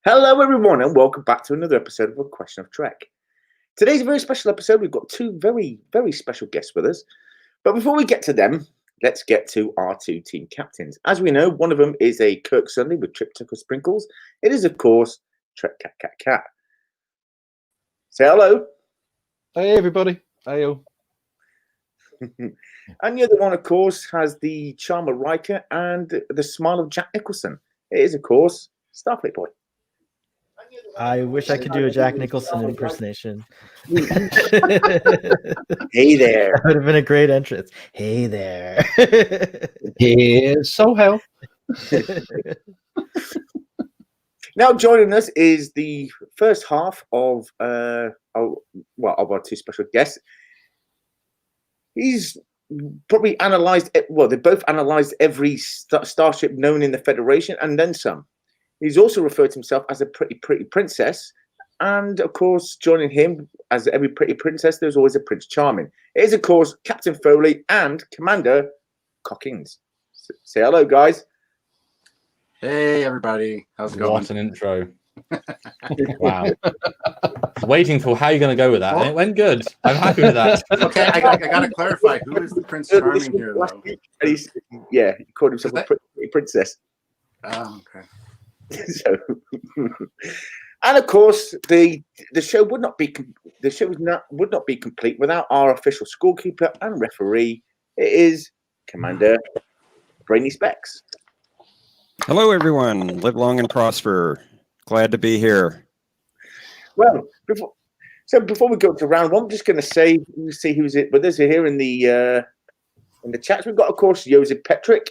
Hello, everyone, and welcome back to another episode of A Question of Trek. Today's a very special episode. We've got two very, very special guests with us. But before we get to them, let's get to our two team captains. As we know, one of them is a Kirk Sunday with Trip Tucker Sprinkles. It is, of course, Trekcatcatcat. Say hello. Hey, everybody. Hey-o. And the other one, of course, has the charm of Riker and the smile of Jack Nicholson. It is, of course, Starfleetboy. I wish I could do a Jack Nicholson impersonation. Hey there. That would have been a great entrance. Hey there. Here's so hell. Now joining us is the first half of our two special guests. He's probably analysed. Well, they both analysed every starship known in the Federation and then some. He's also referred to himself as a pretty princess. And, of course, joining him, as every pretty princess, there's always a Prince Charming. It is, of course, Captain Foley and Commander Cockings. Say hello, guys. Hey, everybody. How's it going? What an intro. Wow. Waiting for how you're going to go with that. And it went good. I'm happy with that. Okay, I got to clarify. Who is the Prince Charming here, though? He called himself a pretty princess. Oh, okay. So, and of course, the show would not be complete without our official scorekeeper and referee. It is Commander Brainy Specs. Hello, everyone. Live long and prosper. Glad to be here. Well, before we go to round one, I'm just going to see who's it with us here in the chats. We've got, of course, Joseph Petrick.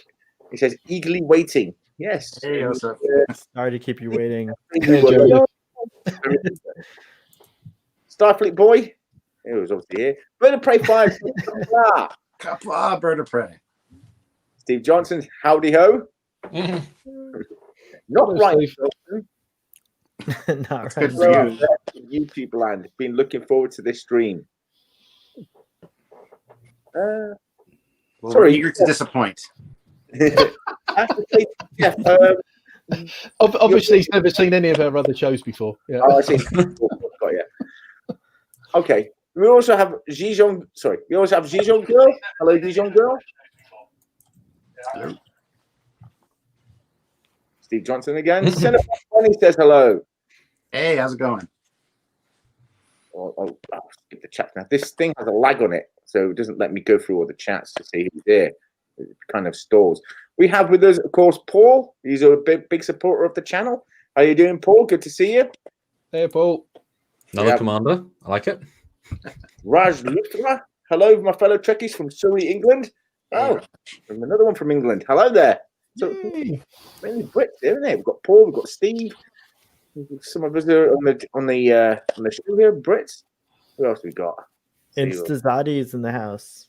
He says eagerly waiting. Yes. Hey, Joseph. Sorry to keep you waiting. Starfleet boy. He was obviously here. Bird of Prey 5. Kapla, Bird of Prey. Steve Johnson. Howdy ho. Not right. Not Good right. for you. YouTube land. Been looking forward to this stream. Well, Sorry. we're eager to disappoint. Obviously, he's never seen any of our other shows before. Yeah. Oh, I see. Got you. Okay. We also have Zhejiang. Sorry. We also have Zhejiang girl. Hello, Zhejiang girl. Hello. Steve Johnson again. Senator Funny says hello. Hey, how's it going? I'll skip the chat now. This thing has a lag on it, so it doesn't let me go through all the chats to see who's there. It kind of stalls. We have with us, of course, Paul. He's a big supporter of the channel. How you doing, Paul? Good to see you. Hey, Paul. Another commander. I like it. Raj Luthra. Hello, my fellow Trekkies from Surrey, England. Oh, from another one from England. Hello there. So, mainly Brits, isn't it? We've got Paul, we've got Steve. Some of us are on the show here, Brits. Who else we got? Instazadi is in the house.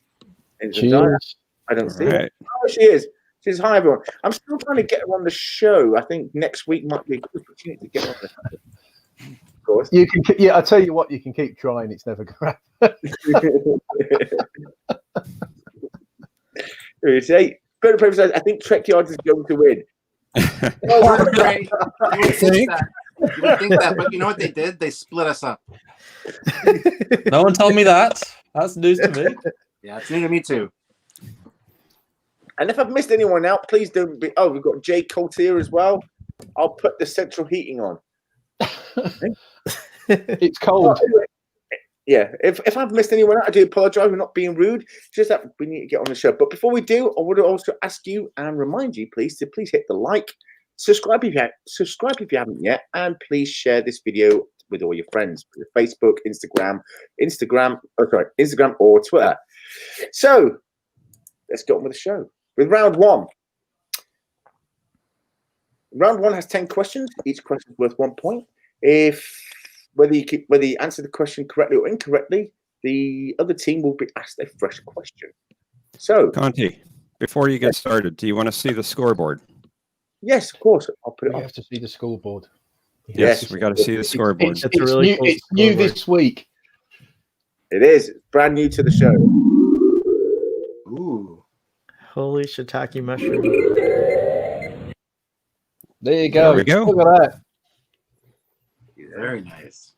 Cheers. I don't see All her. right. Oh, she is. She says, hi, everyone. I'm still trying to get her on the show. I think next week might be a good opportunity to get her on the show. Of course. You can, yeah. I tell you what, you can keep trying. It's never going to happen. Say, Bird of Prey says, I think Trekyards is going to win. Bird of Prey. You would think that, but you know what they did? They split us up. No one told me that. That's news to me. Yeah, it's new to me too. And if I've missed anyone out, please don't be. Oh, we've got Jay Colt here as well. I'll put the central heating on. It's cold. Yeah, if I've missed anyone out, I do apologise. We're not being rude. Just that we need to get on the show. But before we do, I would also ask you and remind you, please, to please hit the like, subscribe if you haven't yet, and please share this video with all your friends, Facebook, Instagram or Twitter. So let's get on with the show with round one. Round one has 10 questions. Each question is worth 1 point. Whether you answer the question correctly or incorrectly, the other team will be asked a fresh question. So, Conti, before you get started, do you want to see the scoreboard? Yes, of course. I'll put it We on. have to see the scoreboard. Yes, we got to see the scoreboard. It's really new, cool it's new scoreboard. this week. It is. It's brand new to the show. Ooh. Holy shiitake mushroom. There you go. There we go. Look at that. Very nice.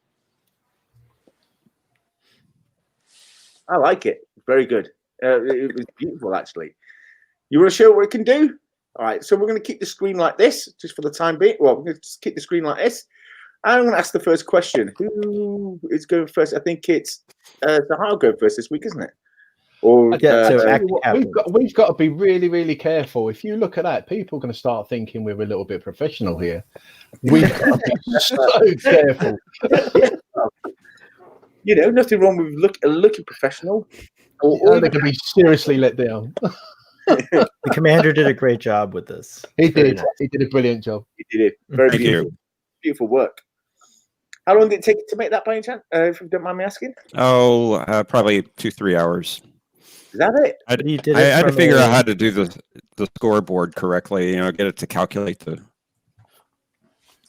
I like it. Very good. It was beautiful, actually. You want to show what it can do? All right. So we're going to keep the screen like this, just for the time being. Well, we're going to just keep the screen like this. I'm going to ask the first question. Who is going first? I think it's Sahar going first this week, isn't it? Or Yeah, so Tell you what, we've got to be really, really careful. If you look at that, people are going to start thinking we're a little bit professional here. We've got to be so careful. you know, nothing wrong with looking professional. Or they're going to be seriously let down. The commander did a great job with this. He Very did. nice. He did a brilliant job. He did it. Very Thank beautiful. you. Beautiful work. How long did it take to make that, by any chance? If you don't mind me asking. Oh, probably 2-3 hours. Is that it? You did I it had to from figure a- out how to do the scoreboard correctly. You know, get it to calculate the.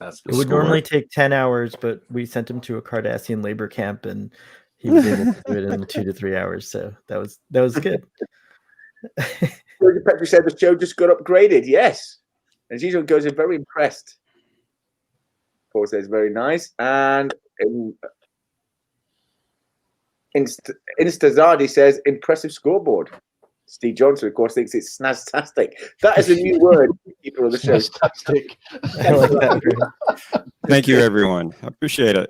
That's It would score. normally take 10 hours, but we sent him to a Cardassian labor camp and he was able to do it in 2 to 3 hours. So that was good. George Petrie said the show just got upgraded. Yes. As usual, goes in very impressed. Paul says very nice. And Instazardi says impressive scoreboard. Steve Johnson, of course, thinks it's snaztastic. That is a new word, people of the show. Fantastic. I like that. Thank you, everyone. I appreciate it.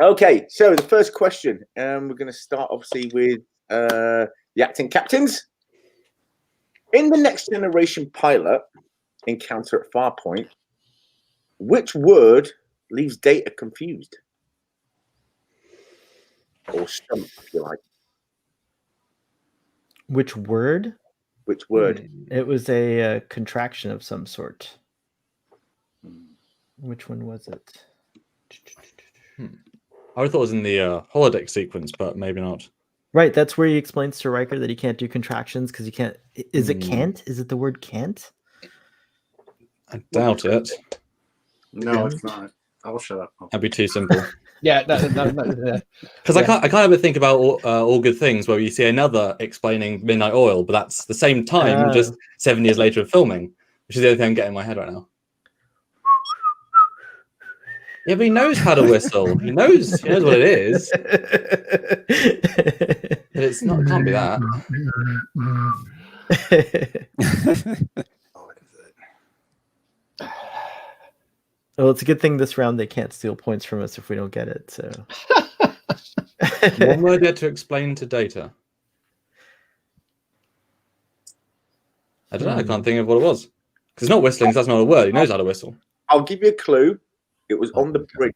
Okay, so the first question. We're going to start, obviously, with the acting captains. In the Next Generation pilot, Encounter at Farpoint, which word leaves Data confused? Or stumped, if you like. Which word? Which word? It was a contraction of some sort. Which one was it? I would have thought it was in the holodeck sequence, but maybe not. Right, that's where he explains to Riker that he can't do contractions because he can't. Is it can't? Is it the word can't? I doubt it. No, it's not. I'll shut up. That'd be too simple. Yeah, no. Because I can't ever think about all good things where you see another explaining Midnight Oil, but that's the same time, just 7 years later of filming, which is the only thing I'm getting in my head right now. Yeah, but he knows how to whistle. He knows what it is. But it's not. It can't be that. Oh, what is it? Well, it's a good thing this round they can't steal points from us if we don't get it. So One word yet to explain to Data. I don't know. I can't think of what it was. Because it's not whistling. 'Cause that's not a word. He knows how to whistle. I'll give you a clue. It was on the bridge.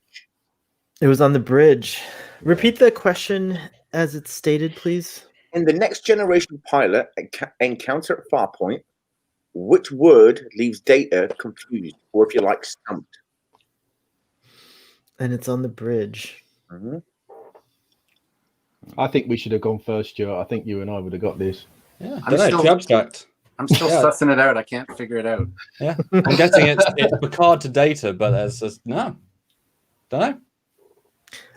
it was on the bridge. Repeat the question as it's stated, please. In the Next Generation pilot, Encounter at Farpoint, which word leaves Data confused, or if you like, stumped? And it's on the bridge. Mm-hmm. I think we should have gone first, Stuart. I think you and I would have got this. Yeah, I'm I don't know. still- Too abstract. I'm still Yeah. sussing it out. I can't figure it out. Yeah, I'm guessing it's Picard to Data, but there's just no. Don't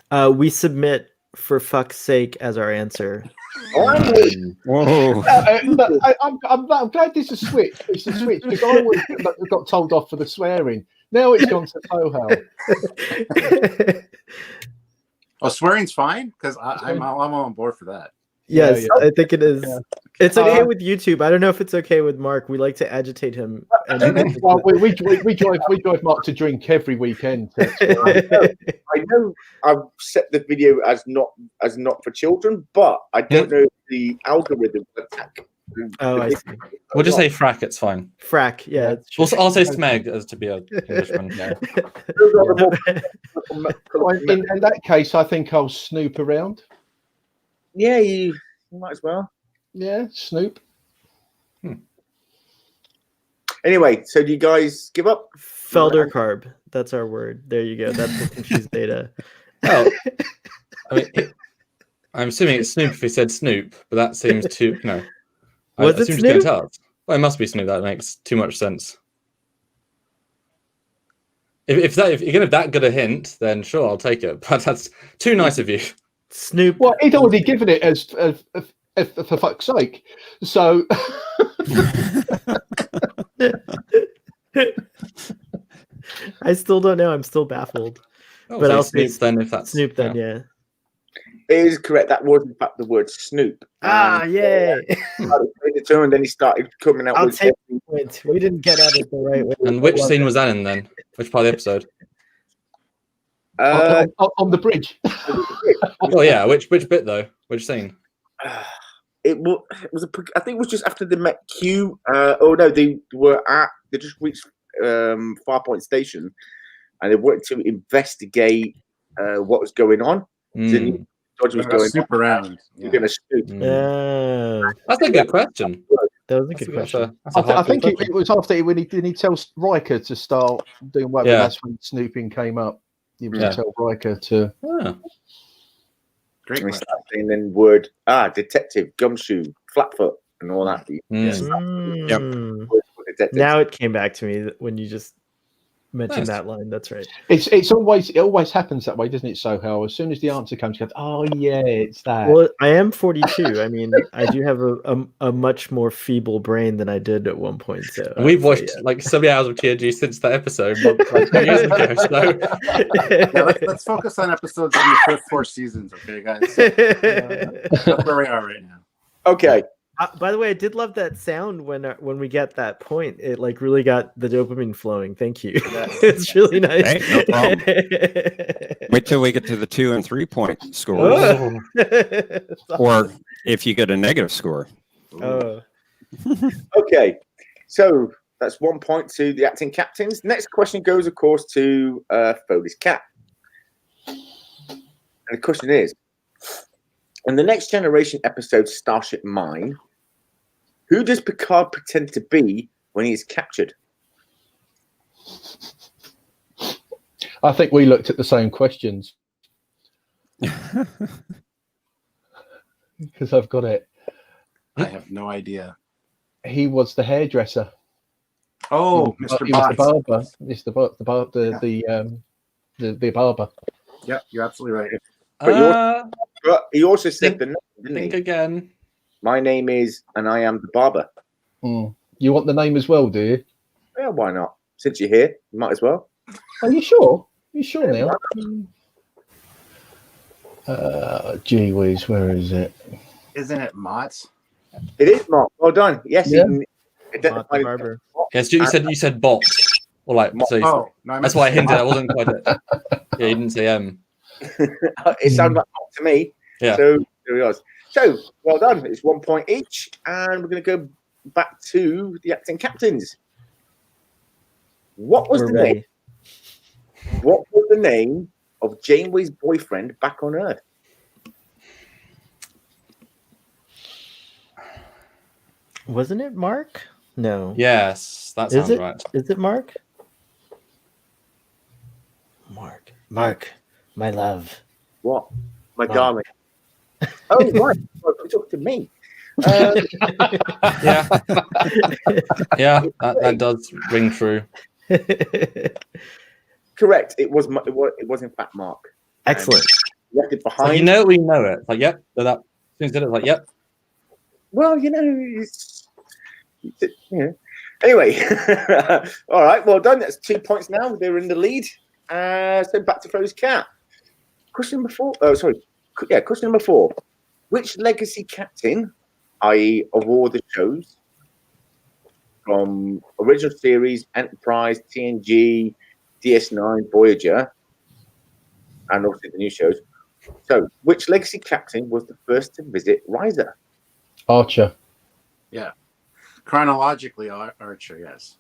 know. We submit for fuck's sake as our answer. Whoa. I'm glad this is switched. It's a switch because I would have got told off for the swearing. Now it's gone to Toho. Oh, swearing's fine because I'm on board for that. Yes, Yeah. I think it is. Yeah. It's okay with YouTube. I don't know if it's okay with Mark. We like to agitate him. Well, we drive Mark to drink every weekend. I know I've set the video as not for children, but I don't know if the algorithm attack. Oh, I see. We'll just say frack. It's fine. Frack. Yeah. Also, I'll say smeg as to be a Englishman. Those are the more- In that case, I think I'll snoop around. Yeah, you might as well. Yeah, snoop. Anyway, so do you guys give up? Felder carb. That's our word. There you go. That's the confused data. Oh, I mean, I'm assuming it's Snoop if he said Snoop, but that seems too no. Was I it assume it's Snoop? gonna tell. Well, it must be Snoop. That makes too much sense. If you're gonna have that good a hint, then sure, I'll take it. But that's too nice of you. Snoop. Well, he'd already given it as for fuck's sake. So I still don't know. I'm still baffled. Oh, But so I'll Snoop say then if that's Snoop then, yeah. It is correct. That was in fact the word Snoop. Yay! The term, and then he started coming out I'll with. take the point. We didn't get at it the right way. And which scene was that in then? Which part of the episode? On the bridge. Oh yeah, which bit though? Which scene? It was I think it was just after they met Q. Oh no, they just reached Farpoint Station, and they wanted to investigate what was going on. Mm. Dodge was going snoop around. You're going to snoop. That's a good question. That was a good question. I think it was after when he tells Riker to start doing work. Yeah. That's when snooping came up. He was to tell Riker to. Great And we question. start saying then word detective, gumshoe, flatfoot, and all that. Mm. Now it came back to me when you just mentioned that line. That's right. It always happens that way, doesn't it? Soho. As soon as the answer comes, you go, oh yeah, it's that. Well, I am 42. I mean, I do have a much more feeble brain than I did at one point. So and we've watched like so many hours of TNG since that episode, like 2 years ago. So let's focus on episodes in the first 4 seasons, okay, guys? That's where we are right now. Okay. By the way, I did love that sound when we get that point. It like really got the dopamine flowing. Thank you. It's really nice. Hey, no problem. Wait till we get to the 2 and 3 point scores, or if you get a negative score. Oh. Okay, so that's 1 point to the acting captains. Next question goes, of course, to Foley's cat. And the question is, in the Next Generation episode Starship Mine, who does Picard pretend to be when he is captured? I think we looked at the same questions. Because I've got it. I have no idea. He was the hairdresser. Oh, He Mr. was the Botts. barber. It's the barber. Yeah, you're absolutely right. But he also said the name, didn't think he? again. My name is, and I am the barber. You want the name as well, do you? Yeah, why not? Since you're here, you might as well. Are you sure? You sure, Neil? Gee whiz, where is it? Isn't it Mott? It is Mark. Well done. Yes, Yeah. he identified Barber. Yes, you said bot, or like so. Oh, no, I That's meant why I to say hinted. I Mott. wasn't quite. Yeah, you didn't say It sounded like Mark to me. Yeah. So there he was. So well done. It's 1 point each, and we're going to go back to the acting captains. What was We're the ready. name? What was the name of Janeway's boyfriend back on Earth? Wasn't it Mark? No. Yes, that sounds Is it? right. Is it Mark? Mark, my love. What? My Mark. darling. Oh, right. Well, you talk to me. Yeah, yeah, that does ring true. Correct. It was in fact Mark. Excellent. You left it So behind. you know we know it. Like, yep. So that things did it. Like, yep. Well, Anyway, all right. Well done. That's 2 points now. They're in the lead. So back to Flo's cat. Question number 4. Oh, sorry. Yeah, question number 4. Which legacy captain, i.e., of all the shows from original series, Enterprise, TNG, DS9, Voyager, and obviously the new shows. So, which legacy captain was the first to visit Riser? Archer. Yeah. Chronologically, Archer, yes.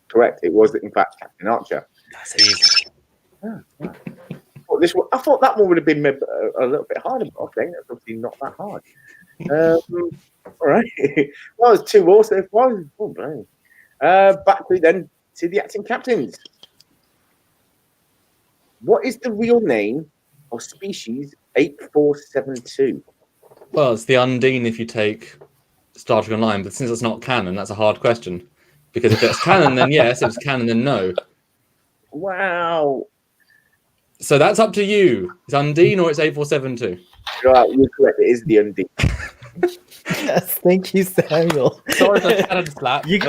Correct. It was, in fact, Captain Archer. That's easy. Yeah. I thought that one would have been a little bit harder, but okay, that's obviously not that hard. All right. Well, it's 2 more so far. Oh, blimey. Back to the acting captains. What is the real name of species 8472? Well, it's the Undine if you take Star Trek Online, but since it's not canon, that's a hard question. Because if it's canon, then yes. If it's canon, then no. Wow. So that's up to you. It's Undine or it's 8472. Right, you're correct. It is the Undine. Yes, thank you, Samuel. Sorry for the canon slap. You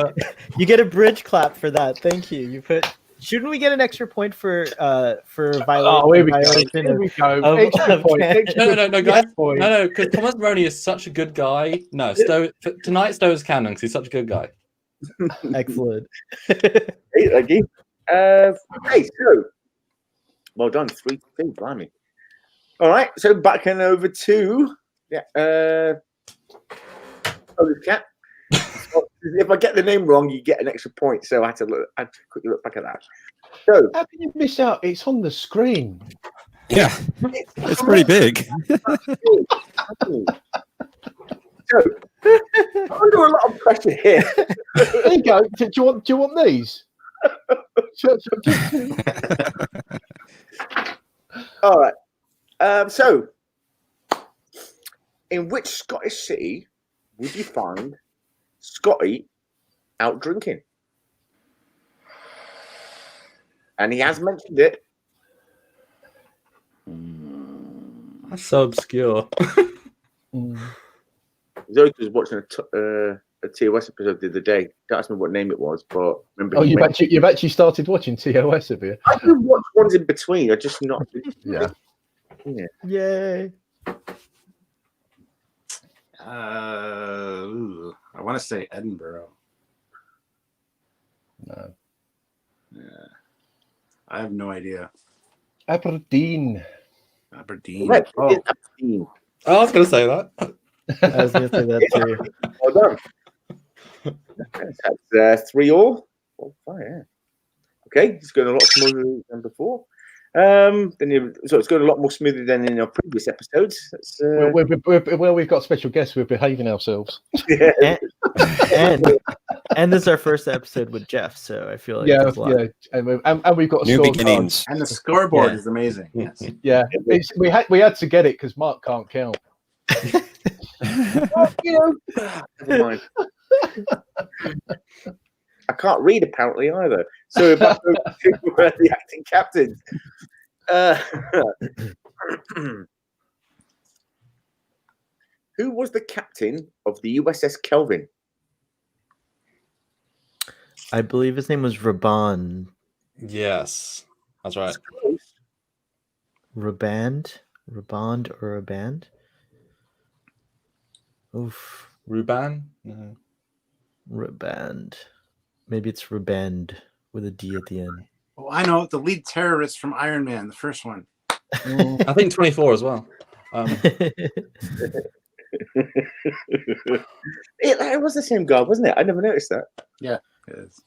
get a bridge clap for that. Thank you. You put Shouldn't we get an extra point for violation? Oh, here we go. violation Here we go. of- Extra of point. canon? Extra No, guys. point. No, because Thomas Maroney is such a good guy. No, tonight Stowe is canon because he's such a good guy. Excellent. Hey, Reggie. Hey, so well done. 3-2, blimey. All right, so back and over to the cat. If I get the name wrong, you get an extra point. So I had to quickly look back at that. So How can you miss out? It's on the screen. Yeah, it's pretty big. So I'm under a lot of pressure here. There you go. Do you want these? All right. So, in which Scottish city would you find Scotty out drinking? And he has mentioned it. That's so obscure. Zoe was watching a TOS episode the other day. Don't ask me what name it was, but remember. Oh, you've actually started watching TOS, have you? I do watch ones in between. I just not. Yeah. Yay. I want to say Edinburgh. No. Yeah. I have no idea. Aberdeen. Aberdeen. Right, Oh, it's Aberdeen. I was going to say that. I was going to say that too. Well done. That's 3-all. Oh, yeah. Okay, it's going a lot smoother than before. So it's going a lot more smoother than in our previous episodes. That's, Well, we've got special guests. We're behaving ourselves. yeah. And this is our first episode with Jeff, so I feel like Yeah, there's a lot. and we've got a New scorecard. beginnings. and the scoreboard Yeah. is amazing. Yes. Yeah, we had to get it because Mark can't count. Never mind. I can't read apparently either. So we're back over to the acting captain. Who was the captain of the USS Kelvin? I believe his name was Raban. Yes, that's right. Raband or Raband? Oof. Ruban? No. Raband. Maybe it's Raband with a D at the end. Oh, I know the lead terrorist from Iron Man, the first one. I think 24 as well. It was the same guy, wasn't it? I never noticed that. Yeah. It is.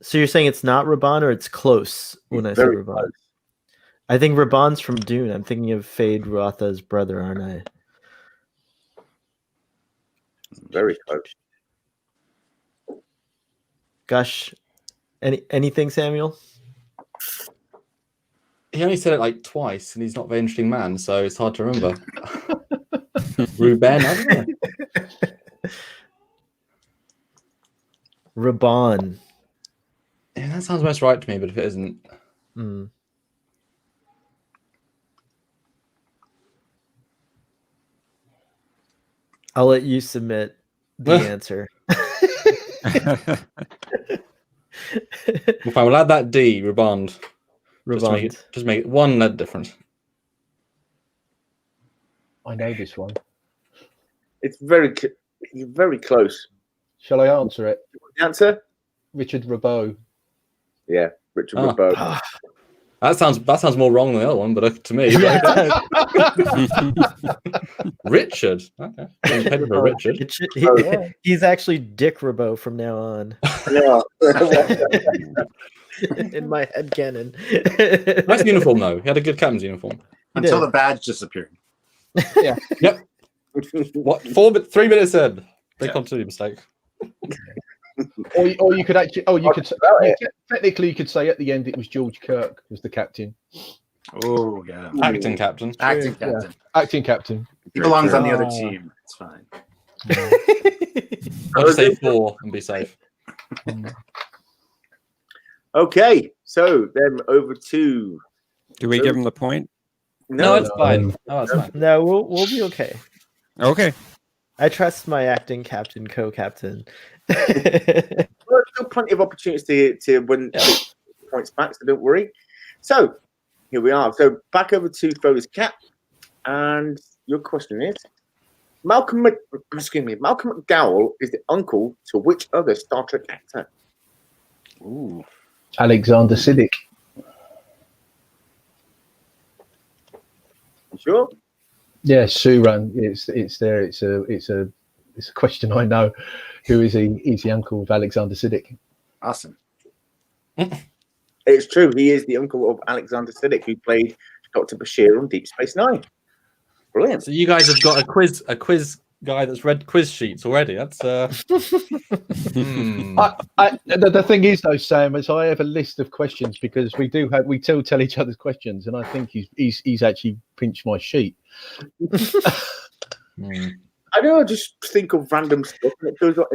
So you're saying it's not Raban or it's close when I say Very Raban? close. I think Raban's from Dune. I'm thinking of Fade Rotha's brother, aren't I? Very close. Gosh. Anything, Samuel? He only said it like twice, and he's not a very interesting man, so it's hard to remember. Ruben, I don't know. Raban. Yeah, that sounds most right to me, but if it isn't, Mm. I'll let you submit the answer. well, fine, we'll add that D, Ruband. Raban. Just make it one lead difference. I know this one. It's very close. Shall I answer it? The answer? Richard Rabot. Yeah, Richard Oh. Rabot. That sounds more wrong than the other one, but to me, Richard. Okay, Getting paid for Richard. He's actually Dick Rabot from now on. Yeah. In my head canon. Nice uniform though. He had a good captain's uniform. Until the badge disappeared. Yeah. Yep. What? 3 minutes in, they continue mistake. Or you could actually. Oh, you could. Technically, you could say at the end it was George Kirk was the captain. Oh, yeah. Acting captain. Acting Yeah. captain. Acting captain. He belongs on the other Oh. team. It's fine. I'll just say 4 and be safe. Okay, so then over to. Do we give him the point? No, it's fine. No, it's fine. No, we'll be okay. Okay. I trust my acting captain, co-captain. There's still plenty of opportunities to win points back, so don't worry. So here we are. So back over to Foley's cat, and your question is: Malcolm McDowell is the uncle to which other Star Trek actor? Ooh. Alexander Siddig. You sure? Yeah, Suran. It's there. It's a question I know. Who is he? He's the uncle of Alexander Siddig. Awesome. It's true. He is the uncle of Alexander Siddig, who played Dr. Bashir on Deep Space Nine. Brilliant. So you guys have got a quiz guy that's read quiz sheets already. That's The thing is, though, Sam, is I have a list of questions because we tell each other's questions, and I think he's actually pinched my sheet. I know. I just think of random stuff, and it goes on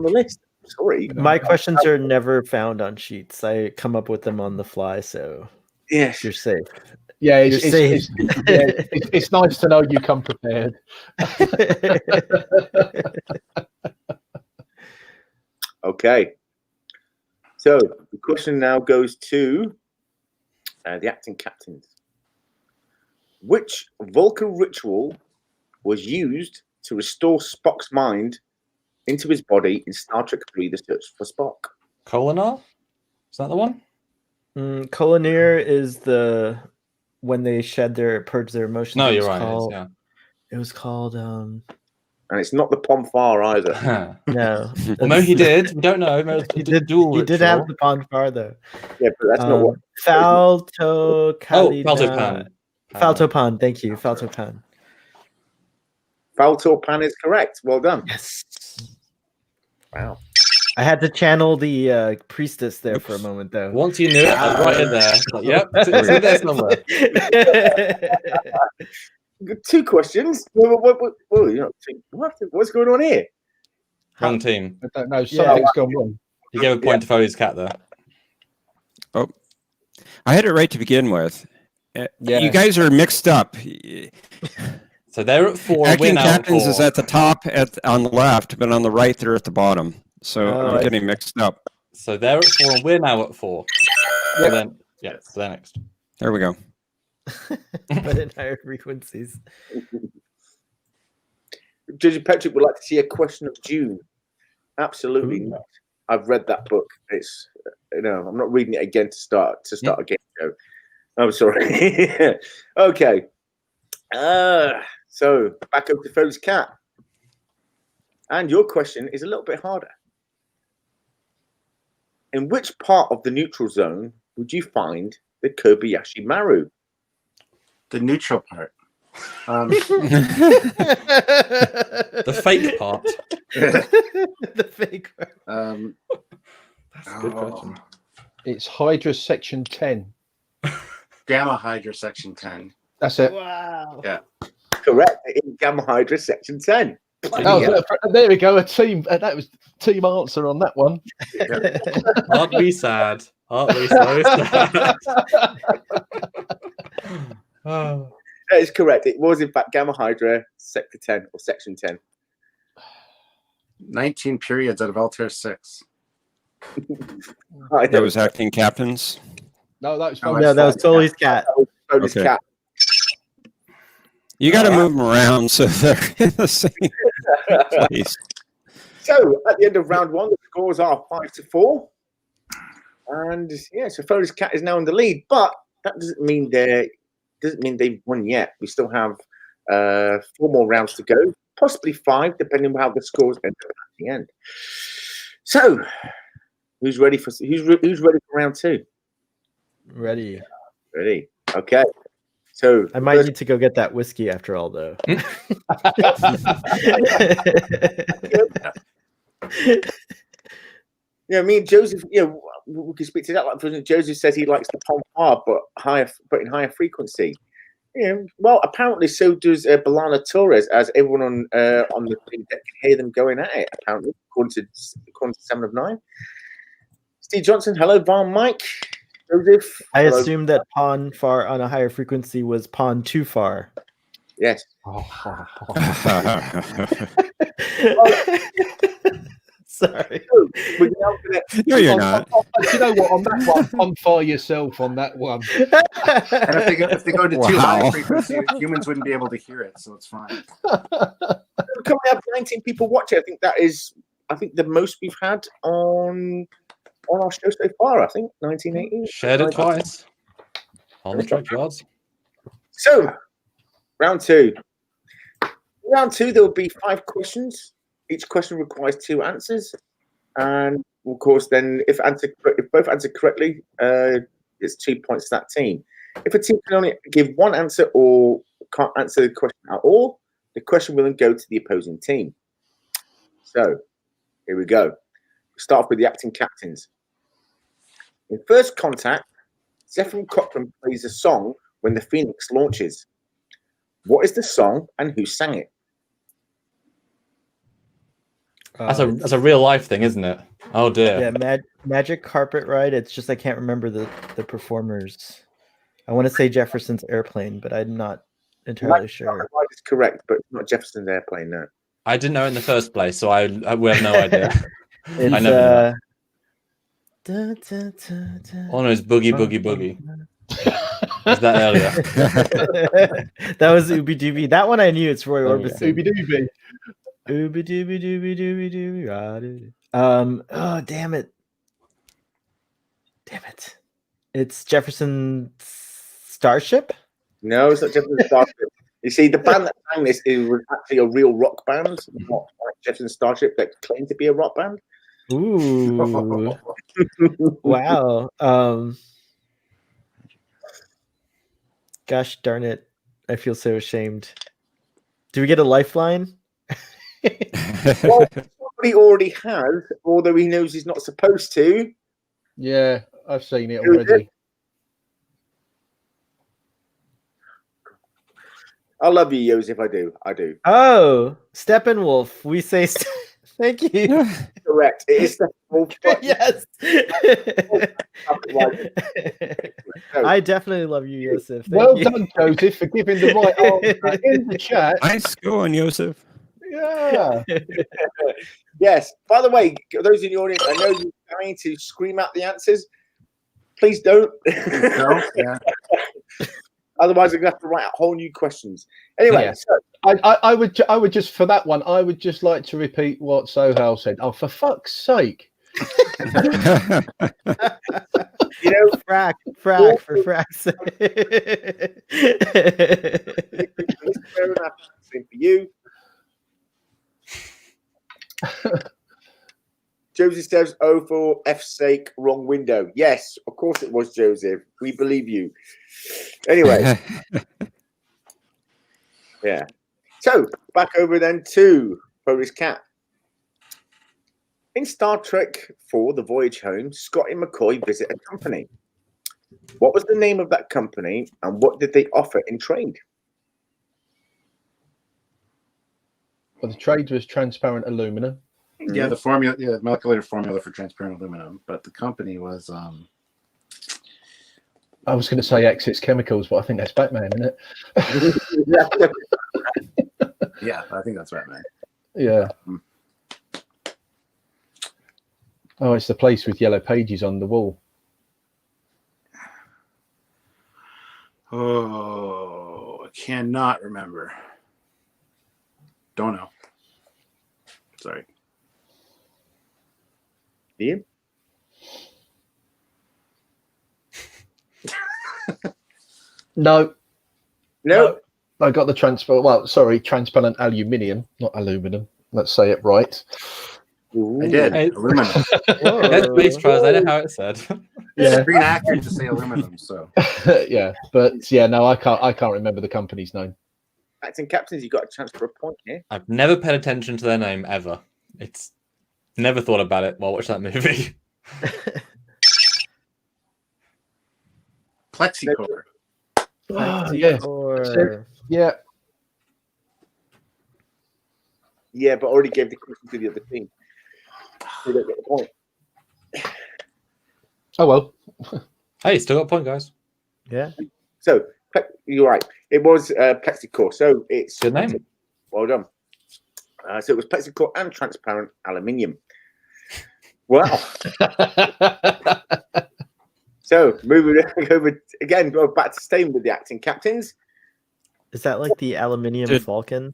the list. Sorry. My questions are never found on sheets. I come up with them on the fly, so Yes. you're safe. Yeah, You're safe. it's nice to know you come prepared. Okay. So the question now goes to the acting captains. Which Vulcan ritual was used to restore Spock's mind into his body in Star Trek 3: The Search for Spock? Kolinar? Is that the one? Colonier is when they purge their emotions. No, It you're was right. called- Yeah. It was called And it's not the Pomfar either. no. Well, no, he did. We don't know. Maybe He it's a did. dual He did ritual. have the Ponfar though. Yeah, but that's not what. Falto Faltopan. Faltopan. Thank you, Faltopan. Faltorpan is correct. Well done. Yes. Wow. I had to channel the priestess there for a moment though. Once you knew it, I was right in there. Like, yep, it's in there somewhere. Two questions. What's going on here? Wrong team. I don't know. Something's gone wrong. You gave a point to Foley's cat there. Oh, I had it right to begin with. Yeah. You guys are mixed up. So they're at 4. Acting We're now at captains 4. is at the top on the left, but on the right they're at the bottom. So Oh, I'm getting mixed up. So they're at 4 and we're now at 4. So then, so they're next. There we go. But in higher frequencies. Judge Patrick would like to see a question of June. Absolutely not. I've read that book. It's I'm not reading it again to start a game show. I'm sorry. Okay. So back up to Foley's cat. And your question is a little bit harder. In which part of the neutral zone would you find the Kobayashi Maru? The neutral part. The fake part. The fake part. That's a good question. It's Hydra Section 10. Gamma Hydra Section 10. That's it. Wow. Yeah. Correct. In Gamma Hydra Section 10. There we go. A team. That was team answer on that one. Aren't we sad? Aren't we so sad? Oh. That is correct. It was, in fact, Gamma Hydra Sector 10 or Section 10. 19 periods out of Altair 6. That was acting captains. No, that was No, that was Foley's cat. Foley's Okay. cat. You got to move them around so they're in the same place. So at the end of round 1, the scores are 5-4. And so Foley's cat is now in the lead, but that doesn't mean they've won yet. We still have 4 more rounds to go, possibly 5, depending on how the scores end up at the end. So, who's ready for round 2? Ready. Ready? Okay. So I might need to go get that whiskey after all, though. me and Joseph, we can speak to that. Like, for instance, Joseph says he likes the Pomfar, but in higher frequency. Well, apparently so does Balana Torres, as everyone on the thing that can hear them going at it. Apparently, according to 7 of 9. Steve Johnson, hello, Van Mike. Joseph, I hello. assumed that pawn far on a higher frequency was pawn too far. Yes. Sorry. We're now gonna- No, you're not. You know what? On that one, I'm fire yourself on that one. And if they go to too Wow. high frequency, humans wouldn't be able to hear it, so it's fine. We're currently have 19 people watching. I think the most we've had on our show so far. I think 1980. Shared it twice on the Trekyards. So, round two. Round two, there will be 5 questions. Each question requires 2 answers, and of course, then if both answer correctly, it's 2 points to that team. If a team can only give one answer or can't answer the question at all, the question will then go to the opposing team. So, here we go. We'll start off with the acting captains. In First Contact, Zephyr Cochrane plays a song when the Phoenix launches. What is the song and who sang it? That's a real life thing, isn't it? Oh dear. Yeah, Magic Carpet Ride. It's just I can't remember the performers. I want to say Jefferson's Airplane, but I'm not entirely sure. It's correct, but not Jefferson's Airplane, no. I didn't know it in the first place, so I we have no idea. It's, I never da, da, da, da. Oh no, it's Boogie Boogie Boogie. Was that earlier? That was Ooby Dooby. That one I knew. It's Roy Oh, yeah. Orbison. Ooby dooby. Ooby Dooby Dooby Dooby Dooby. Oh damn it. Damn it. It's Jefferson Starship? No, it's not Jefferson Starship. You see, the band that sang this was actually a real rock band, not like Jefferson Starship that claimed to be a rock band. Ooh. Wow. Gosh darn it. I feel so ashamed. Do we get a lifeline? Well, somebody already has, although he knows he's not supposed to. Yeah, I've seen it Who is already. I love you, Joseph. I do. Oh, Steppenwolf. We say thank you. Correct. It is the full Yes. No. I definitely love you, Joseph. Thank Well you. done, Joseph, for giving the right answer in the chat. Nice going, Joseph. Yeah. Yes. By the way, those in the audience, I know you're trying to scream out the answers. Please don't. No? Yeah. Otherwise, I'm going to have to write out whole new questions. Anyway, Yeah. so I would just for that one, I would just like to repeat what Sohail said. Oh, for fuck's sake. you know, Frack for frack's sake. fair enough. Same for you. Joseph says, "Oh, for F's sake, wrong window." Yes, of course it was, Joseph. We believe you. Anyway, yeah. So back over then to Polish Cat. In Star Trek IV: The Voyage Home, Scott and McCoy visit a company. What was the name of that company, and what did they offer in trade? Well, the trade was transparent aluminum. Yeah, the formula, the molecular formula for transparent aluminum, but the company was I was going to say Exits Chemicals, but I think that's Batman, isn't it? yeah, I think that's right, man. Yeah. Oh, it's the place with yellow pages on the wall. Oh, I cannot remember. Don't know. Sorry. Ian? No. No. I got the transparent aluminium, not aluminum. Let's say it right. Ooh. I did. Hey. Aluminum. Let's please try. I know how it said. Yeah. It's pretty accurate to say aluminum, so. Yeah, but yeah, no, I can't remember the company's name. Acting captains, you got a chance for a point here. I've never paid attention to their name ever. It's never thought about it while watching that movie. Plexicore. Oh, yes. Or... Yeah. Yeah, but already gave the question to the other team. So they don't get the point. Oh well. Hey, still got a point, guys. Yeah. So you're right. It was Plexicore. So it's Good name. Well done. So it was Plexicore and transparent aluminium. Wow. So moving over again, go back to staying with the acting captains. Is that like the aluminium Did- falcon?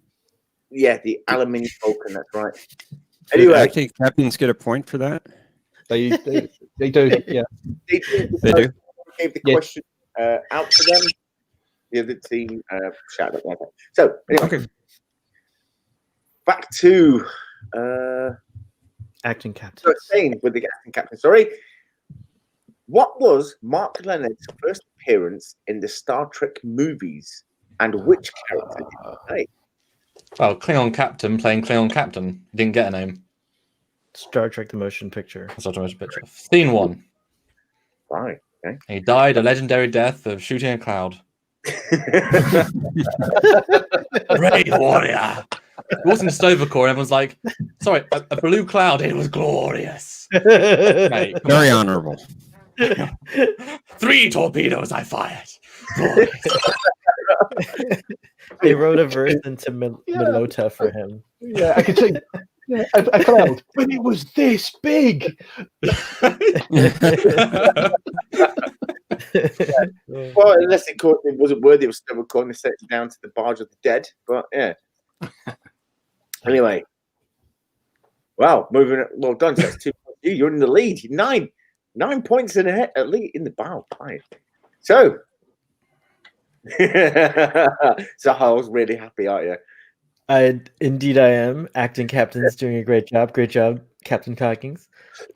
Yeah, the aluminium falcon. That's right. Did Anyway, acting captains get a point for that? They do. Yeah. they do. They do. Gave the Yeah. question out to them. The other team shouted at them. So anyway, Okay. back to Acting captain. so staying with the acting captain. Sorry. What was Mark Leonard's first appearance in the Star Trek movies, and which character did he play? Well, Klingon Captain playing Klingon Captain. Didn't get a name. Star Trek: The Motion Picture. That's not a much picture. Scene 1. Right. Okay. He died a legendary death of shooting a cloud. Great warrior. He walks into Stovercore and everyone's like, sorry, a blue cloud, it was glorious. Mate, come Very on. honorable. 3 torpedoes I fired. Glorious. They wrote a verse into Milota for him. Yeah, I could see. Yeah, a cloud when it was this big. Well, unless it wasn't worthy of Stovercore and they set it down to the barge of the dead. But yeah. Anyway. Wow, moving. Well done. So that's 2 points. You're in the lead. 9 points in the lead in the bow. Fine. So. So I was really happy, aren't you? Indeed, I am. Acting captain's doing a great job. Great job, Captain Cockings.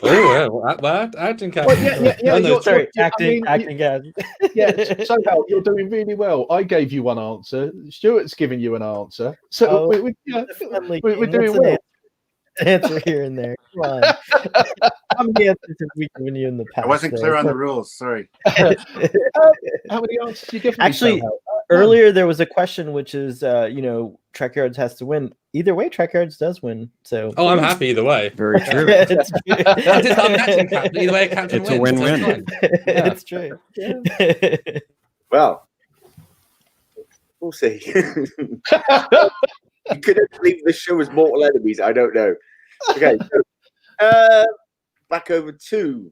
Oh, well, acting captain. Well, yeah, Oh, no, you're- Sorry, I acting mean, captain. Yeah, so Hal, you're doing really well. I gave you one answer. Stuart's giving you an answer. So Oh, we're doing well. Answer here and there. Come on. How many answers have we given you in the past? I wasn't clear there? on the rules. Sorry. How many answers you give me? Actually, so, Hal? earlier there was a question which is, Trekyards has to win. Either way, Trekyards does win. So. Oh, I'm happy either way. Very true. It's true. I'm acting captain. Either way, a captain It's a wins. so win-win. it's fine. It's true. Well, we'll see. You could have believed the show was Mortal Enemies. I don't know. Okay. So, back over to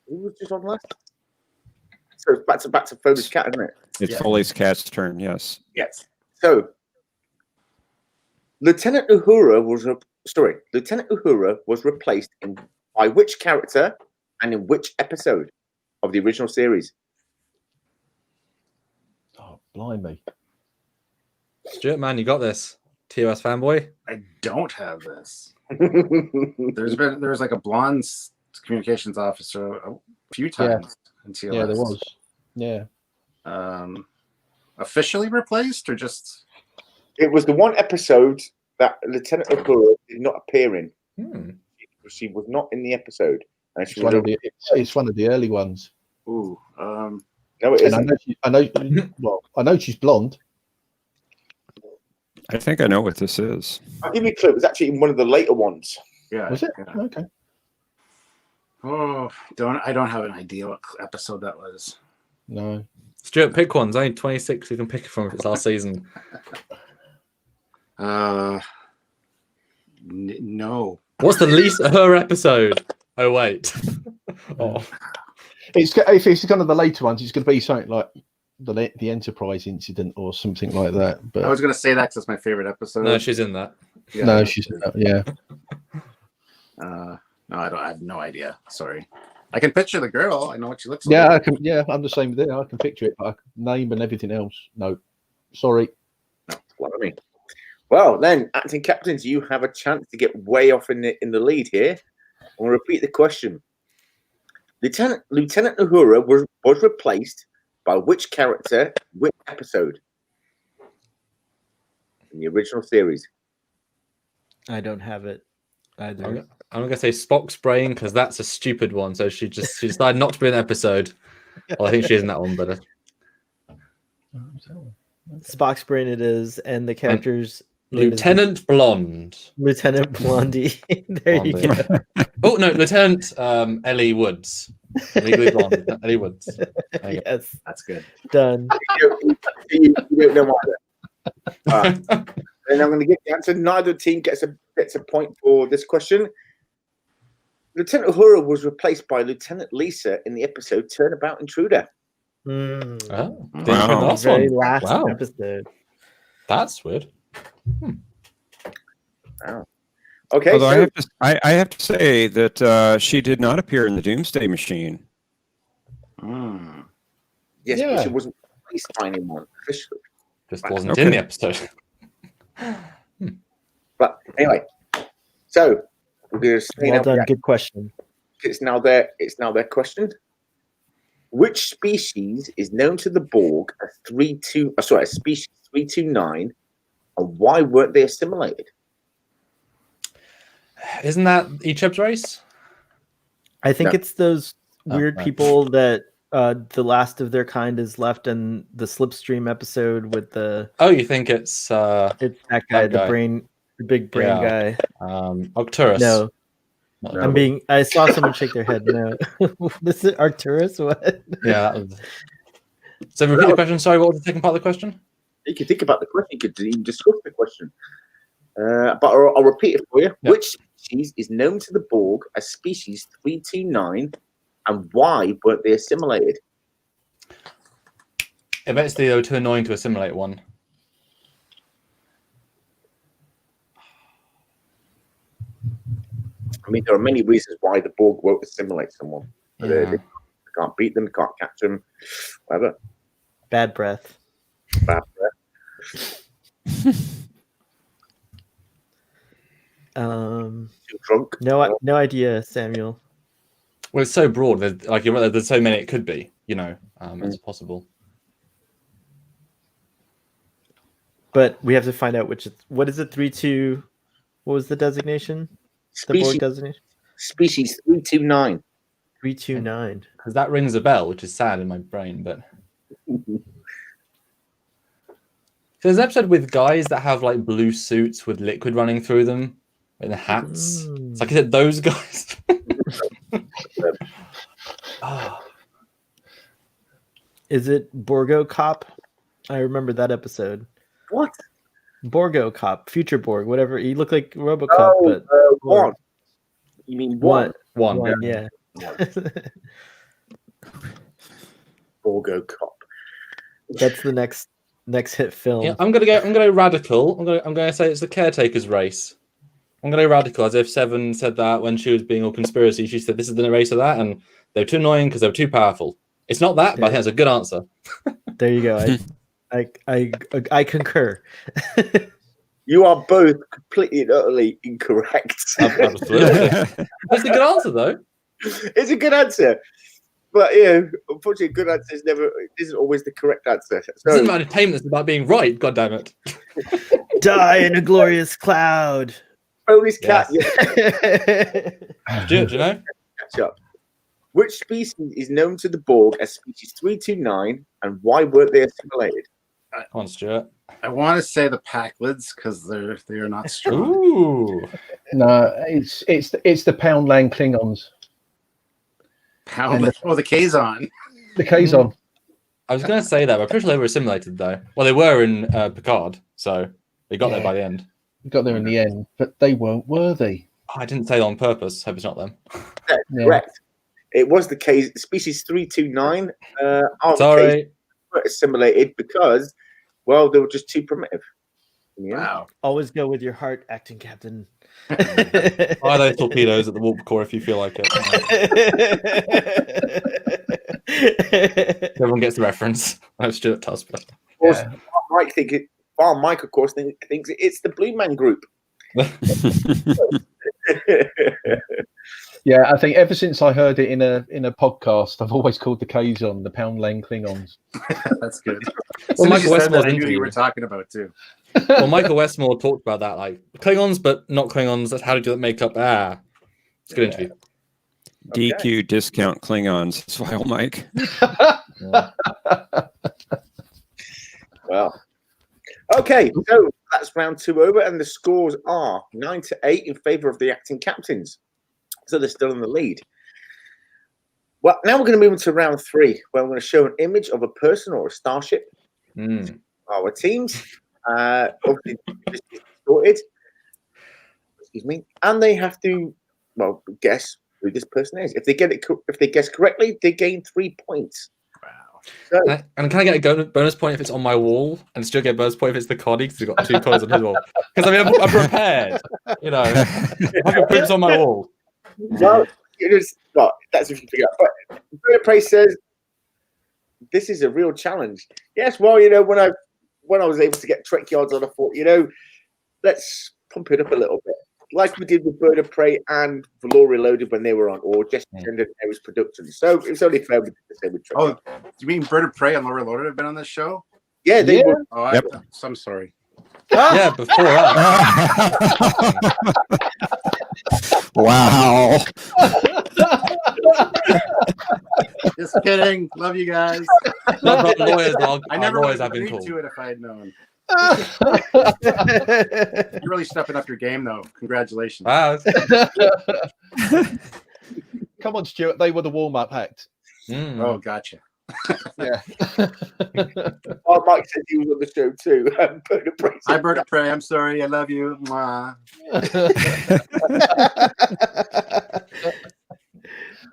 who was just on last? So it's back to Foley's cat, isn't it? It's Yeah. Foley's cat's turn. Yes. Yes. So Lieutenant Uhura was replaced by which character and in which episode of the original series? Oh, blimey. Stuart, man, you got this. TOS fanboy. I don't have this. There's like a blonde communications officer a few times in TOS. Yeah, there was. Yeah. Officially replaced or just It was the one episode that Lieutenant Uhura did not appear in. She was not in the episode. And she was It's one of the early ones. ooh no, it And isn't. I know she's blonde. I think I know what this is. I'll give you a clue. It was actually in one of the later ones. yeah. Was it? Yeah. Okay. Oh, I don't have an idea what episode that was. No. Stuart, pick one. There's only 26 you can pick it from if it's last season. No. What's the least her episode? Oh, wait. Oh. If it's kind of the later ones, it's going to be something like the Enterprise incident or something like that. But I was gonna say that because it's my favorite episode. No, she's in that. Yeah. no, she's yeah. No, I have no idea. Sorry. I can picture the girl. I know what she looks Yeah, like. I can. Yeah, I'm the same there. I can picture it, but name and everything else. No, sorry. What I mean. Well, then, acting captains, you have a chance to get way off in the lead here. I'll repeat the question. Lieutenant Uhura was replaced by which character, which episode in the original series? I don't have it either. I'm going to say Spock's brain because that's a stupid one. So she decided not to be in an episode. Well, I think she is in that one, but Spock's brain it is, and the character's name is Lieutenant Blonde. Lieutenant Blondie. There you Blondie. go. Oh no, Lieutenant Ellie Woods. Legally Blonde. Ellie Woods. There you go. Yes, That's good. done. You don't know either. And I'm going to give the answer. Neither team gets a point for this question. Lieutenant Uhura was replaced by Lieutenant Lisa in the episode Turnabout Intruder. Mm. Oh, Wow. didn't show the last Very one. last Wow, episode. that's weird. Wow. Okay, Although so I have to say that she did not appear in the Doomsday Machine. yes, Yeah. but she wasn't replaced by anyone officially. Just wasn't Okay. in the episode. But anyway, so we're going to say Well now, done. Good question. it's now their question. Which species is known to the Borg as species 329, and why weren't they assimilated? Isn't that Echeb's race? I think No. it's those weird right. people that the last of their kind is left in the Slipstream episode with the Oh, you think it's that guy, guy. the big brain Yeah. guy. Arcturus? No, No. I saw someone shake their head. No, this is Arcturus. What? Yeah. That was... So repeat the question. Sorry, what was the second part of the question? You could think about the question. You could even discuss the question. But I'll repeat it for you. Yeah. Which species is known to the Borg as species 329, and why weren't they assimilated? Eventually, they were too annoying to assimilate one. I mean, there are many reasons why the Borg won't assimilate someone. Yeah. They can't beat them, can't catch them, whatever. Bad breath. Bad breath, too drunk. No idea, Samuel. Well, it's so broad. There's, like you're right, there's so many it could be. It's possible. But we have to find out what is it? 3-2. What was the designation? The Borg Species, designation. species 329. 329. Because that rings a bell, which is sad in my brain. But so there's an episode with guys that have like blue suits with liquid running through them in the hats. It's like, is it those guys? Is it Borgo Cop? I remember that episode. What? Borgo Cop, Future Borg, whatever. He looked like RoboCop, but one. You mean one? One. Yeah. Borgo Cop. That's the next hit film. Yeah, I'm gonna go radical. I'm gonna say it's the caretaker's race. I'm gonna go radical, as if Seven said that when she was being all conspiracy. She said this is the race of that, and they were too annoying because they were too powerful. It's not that, but I think that's a good answer. There you go. I concur. You are both completely and utterly incorrect. Absolutely. That's a good answer, though. It's a good answer. But unfortunately, good answer isn't always the correct answer. This isn't about entertainment, it's about being right, God damn it. Die in a glorious cloud. Foley's cat. Do you know? Catch up. Which species is known to the Borg as species 329, and why weren't they assimilated? Come on, Stuart. I want to say the Packlids because they are not strong. Ooh. No, it's the Poundland Klingons. The Kazon. The Kazon. I was going to say that, but I'm pretty sure they were assimilated, though. Well, they were in Picard, so they got there by the end. We got there in the end, but they weren't worthy. I didn't say that on purpose. Hope it's not them. That's correct. It was the case. Species 329 Sorry. were assimilated because, well, they were just too primitive. Yeah. Wow. Always go with your heart, acting captain. Fire those torpedoes at the warp core if you feel like it. Everyone gets the reference. I'm Stuart Tusper. Of course, Mike, of course, thinks it's the Blue Man Group. Yeah, I think ever since I heard it in a podcast, I've always called the Kazon the Poundland Klingons. That's good. Well, Michael Michael Westmore, Westmore's I knew you interview. were talking about too. Well, Michael Westmore talked about that, like Klingons, but not Klingons. That's how to do that makeup. It's a good interview. DQ discount Klingons. That's why, Mike. Yeah. Well, okay, so that's round 2 over, and the scores are 9-8 in favour of the acting captains. So they're still in the lead. Well, now we're going to move into round 3, where I'm going to show an image of a person or a starship. Our teams, obviously sorted. Excuse me, and they have to, well, guess who this person is. If they guess correctly, they gain 3 points. Wow. So, And can I get a bonus point if it's on my wall, and still get a bonus point if it's the Connie because he's got 2 colors on his wall? Because I mean, I'm prepared. You know, I can put this on my wall. well, that's if you figure out. But Bird of Prey says this is a real challenge. Yes, well, when I was able to get Trekyards on, I thought, let's pump it up a little bit, like we did with Bird of Prey and Valor Reloaded when they were on, or just Gender News Productions. So it's only fair we did the same with Trekyards. Oh, you mean Bird of Prey and Laura Loaded have been on this show? Yeah, they were. Oh, Yep. I'm sorry. Yeah, before that. Wow. Just kidding. Love you guys. Not lawyers. I never would lawyers have have been agreed called. to it if I had known. You're really stepping up your game, though. Congratulations. Wow. Come on, Stuart. They were the warm-up act. Oh, gotcha. Yeah. Oh, Mike said he was on the show too. Bird of Prey. Hi, Bird of Prey. I'm sorry. I love you. Mwah.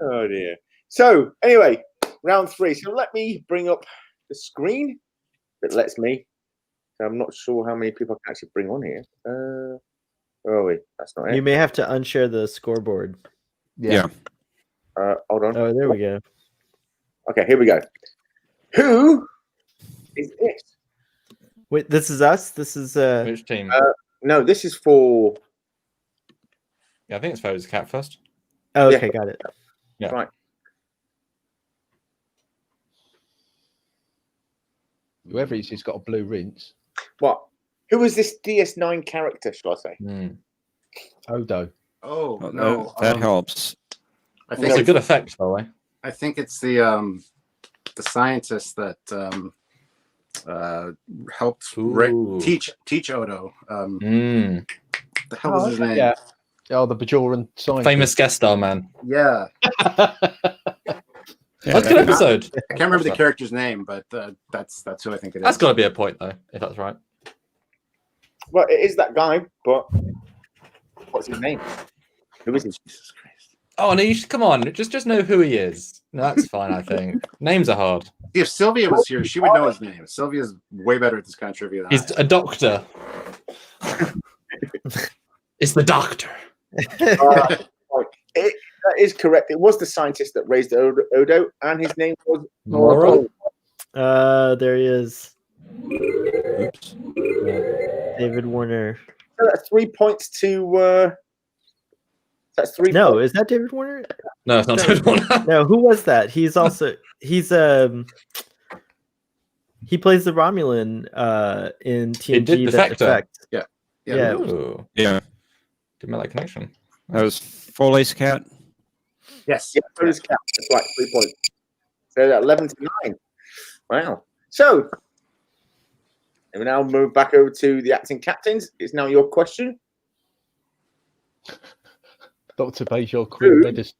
Oh dear. So anyway, round 3. So let me bring up the screen. It lets me. So I'm not sure how many people I can actually bring on here. Oh wait, that's not it. You may have to unshare the scoreboard. Yeah. Hold on. Oh, there we go. Okay, here we go. Who is this? Wait, this is us? This is Which team? No, this is for. Yeah, I think it's Foley's Cat first. oh, yeah. okay, got it. Yeah. Right. Whoever it is, he's got a blue rinse. What? Who is this DS9 character? Shall I say? Odo. Oh, no. That helps. I It's think a good effect, by the way. I think it's the scientist that helped Ooh. teach Odo. Mm. The hell was his name? Yeah. Oh, the Bajoran scientist. Famous guest star man. Yeah. Yeah, That's a good episode. I can't remember the character's name, but that's who I think it is. That's got to be a point, though, if that's right. Well, it is that guy, but what's his name? Who is he? Jesus Christ. Oh, no, you should come on. Just know who he is. No, that's fine, I think. Names are hard. If Sylvia was here, she would know his name. Sylvia's way better at this kind of trivia than He's I a doctor. It's the doctor. That is correct. It was the scientist that raised Odo, and his name was Moro? There he is. Oops. David Warner. So that's 3 points to. That's 3. No, points. is that David Warner? No, it's not David Warner. No, who was that? He's also he plays the Romulan in TNG. did Defector. Yeah. Yeah. Ooh. Yeah. Didn't make that connection. That was Foley's cat. Yes. Yeah, so is Cap. That's right, 3 points. So that 11 to 9. Wow. So, and we now move back over to the acting captains. It's now your question. Dr. Bajor Queen Medicine.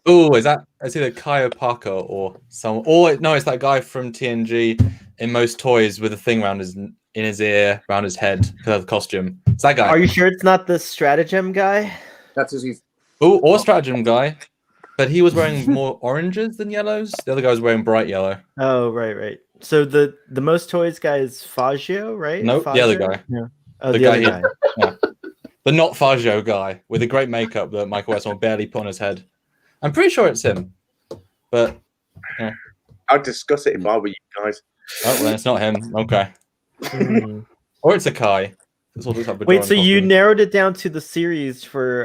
Oh, is either Kaya Parker or someone? Or no, it's that guy from TNG in most toys with a thing around in his ear, around his head, because of the costume. It's that guy. Are you sure it's not the stratagem guy? That's who he's. Oh, or stratagem guy, but he was wearing more oranges than yellows. The other guy was wearing bright yellow. Oh, right. So the most toys guy is Fagio, right? Nope, the other guy. Yeah. Oh, The the, guy other guy. Yeah. The not Fagio guy with the great makeup that Michael Westmore barely put on his head. I'm pretty sure it's him, but I'd discuss it if I were you guys. oh, well, it's not him. Okay, Hmm. or it's a Kai. This all looks like Wait, Bajoran so you costume. narrowed it down to the series for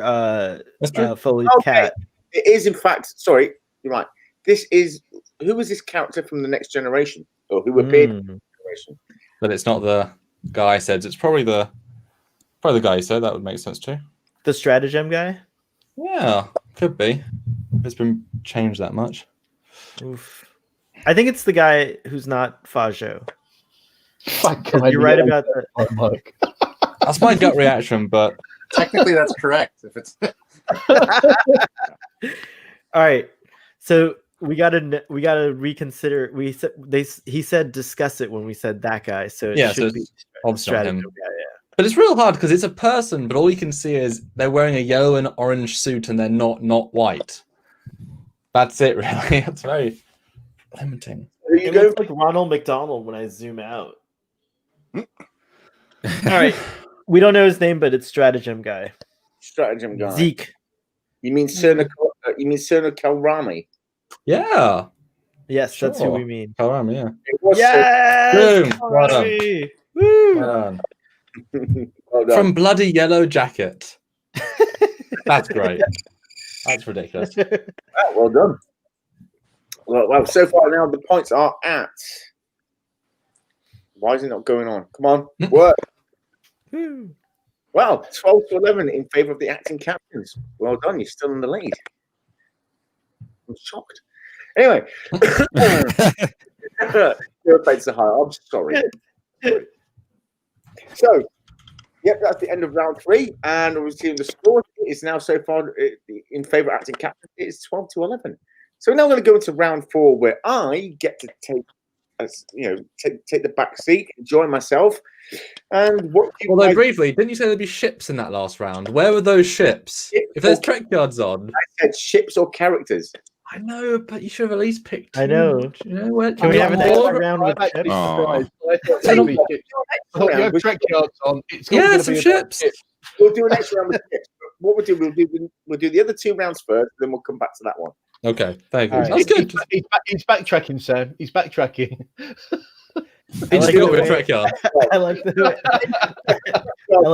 That's true. Foley's Okay. Cat. It is, in fact, sorry, you're right. This is, who was this character from the Next Generation? Or who appeared in the Next Generation? But it's not the guy I said. It's probably the guy you said. That would make sense too. The stratagem guy? Yeah, could be. If it's been changed that much. Oof. I think it's the guy who's not Fagio. Fuck, You're right about that. Oh, Mike. That's my gut reaction, but Technically, that's correct. If it's All right. So we gotta reconsider. He said discuss it when we said that guy. So it yeah, should so be it's obviously not stratagem him. guy. But it's real hard because it's a person, but all you can see is they're wearing a yellow and orange suit and they're not white. That's it, really. That's very limiting. It looks like Ronald McDonald when I zoom out. All right. We don't know his name, but it's Stratagem Guy. Stratagem Guy. Zeke. You mean Cerno Kalrami? Yeah. Yes, that's who Sure. we mean. Kalrami, yeah. It was Yes! Boom. Well done. Kalrami! Woo! Well done. Well done. From Bloody Yellow Jacket. That's great. That's ridiculous. Oh, well done. Well, so far now the points are at. Why is it not going on? Come on, work. Woo. Well, 12-11 in favour of the acting captains. Well done, you're still in the lead. I'm shocked. Anyway, your face are high. I'm sorry. So, yep, that's the end of round 3, and obviously the score is now so far in favour of acting captain. It is 12-11. So we're now going to go into round 4, where I get to take the back seat, enjoy myself, and what. Although briefly, didn't you say there'd be ships in that last round? Where were those ships? If there's Trekyards on, I said ships or characters. I know, but you should have at least picked. I know. You know where? Can we have an extra round with I'm actually ships? surprised. Oh. I thought there'd be ships. I thought you have Trekyards on. It's Yeah, gonna some be ships. We'll do an extra round with ships. What we'll do the other 2 rounds first, then we'll come back to that one. Okay, thank you. All right. That's good. He's backtracking, Sam. He's backtracking. He just like got the with way- Trekyard. I like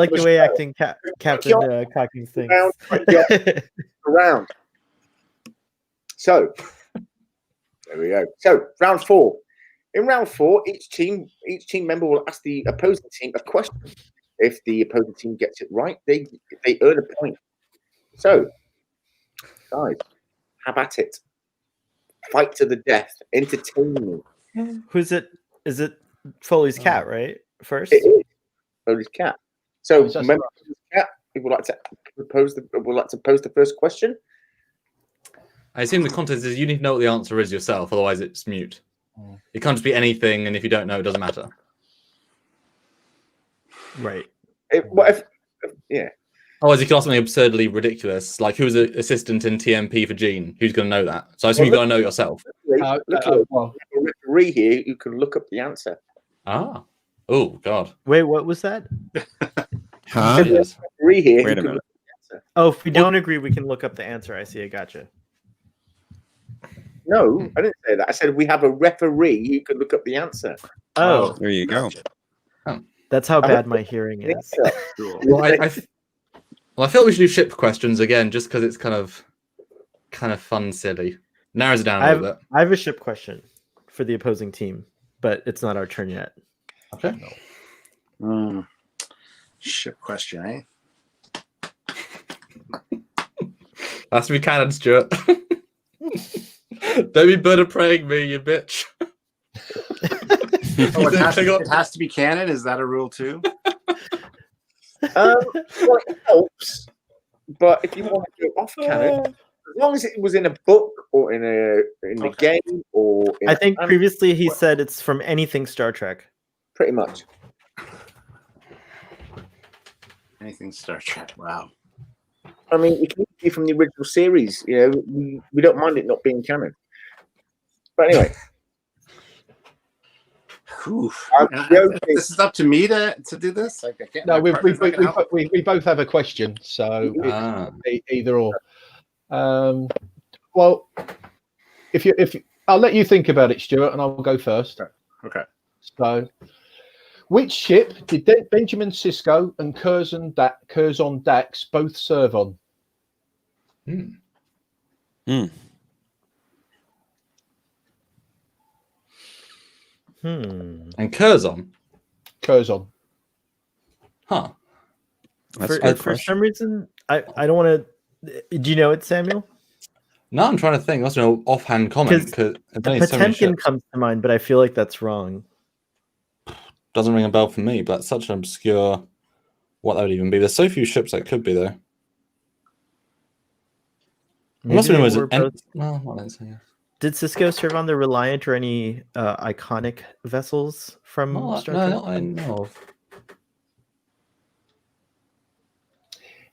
the way acting Captain Cockings thinks. Round. So there we go. So round 4. In round 4, each team member will ask the opposing team a question. If the opposing team gets it right, they earn a point. So, guys, have at it. Fight to the death. Entertain me. Who's it? Is it Foley's cat, right? First? It is Foley's cat. So, Yes, that's remember Foley's cat. If would like to pose the first question. I assume the context is you need to know what the answer is yourself, otherwise it's mute. It can't just be anything, and if you don't know, it doesn't matter. Right. Yeah. Otherwise, you can ask something absurdly ridiculous, like who's an assistant in TMP for Gene? Who's going to know that? So I assume you've got to know yourself. Look at Well, a referee here who can look up the answer. Ah. Oh, God. Wait, what was that? Huh? Yes. Referee here. Wait who a can minute. Oh, if we don't agree, we can look up the answer. I see. I gotcha. No, I didn't say that. I said we have a referee who can look up the answer. Oh, There you go. that's how bad my hearing is. Well, I feel we should do ship questions again, just because it's kind of fun, silly. Narrows it down a little bit. I have a ship question for the opposing team, but it's not our turn yet. Okay. Ship question, eh? Has to be canon, Stuart. Don't be bird of preying me, you bitch. Oh, it has to be canon. Is that a rule too? Well, it helps, but if you want to go off canon, as long as it was in a book or in a game or in I think an- previously he said it's from anything Star Trek. pretty much. Anything Star Trek? Wow. I mean, it can be from the original series. You know, we don't mind it not being canon. But anyway, Oof. I'm joking. This is up to me to do this. Like, I can't. no, my we partner's not gonna help? both have a question, so Ah. it's either or. Well, if you, I'll let you think about it, Stuart, and I'll go first. Okay. So, which ship did Benjamin Sisko and Curzon Dax both serve on? And Curzon? Curzon. Huh. That's a good For question. some reason, I don't want to. Do you know it, Samuel? No, I'm trying to think. That's an offhand comment. 'Cause there's only so many Potemkin ships. comes to mind, but I feel like that's wrong. Doesn't ring a bell for me, but that's such an obscure. What that would even be? There's so few ships that could be though. It must have been Maybe was they were it? both- No, not Ensign, yeah. Did Cisco serve on the Reliant or any iconic vessels from No, Star no, Trek? not I know of.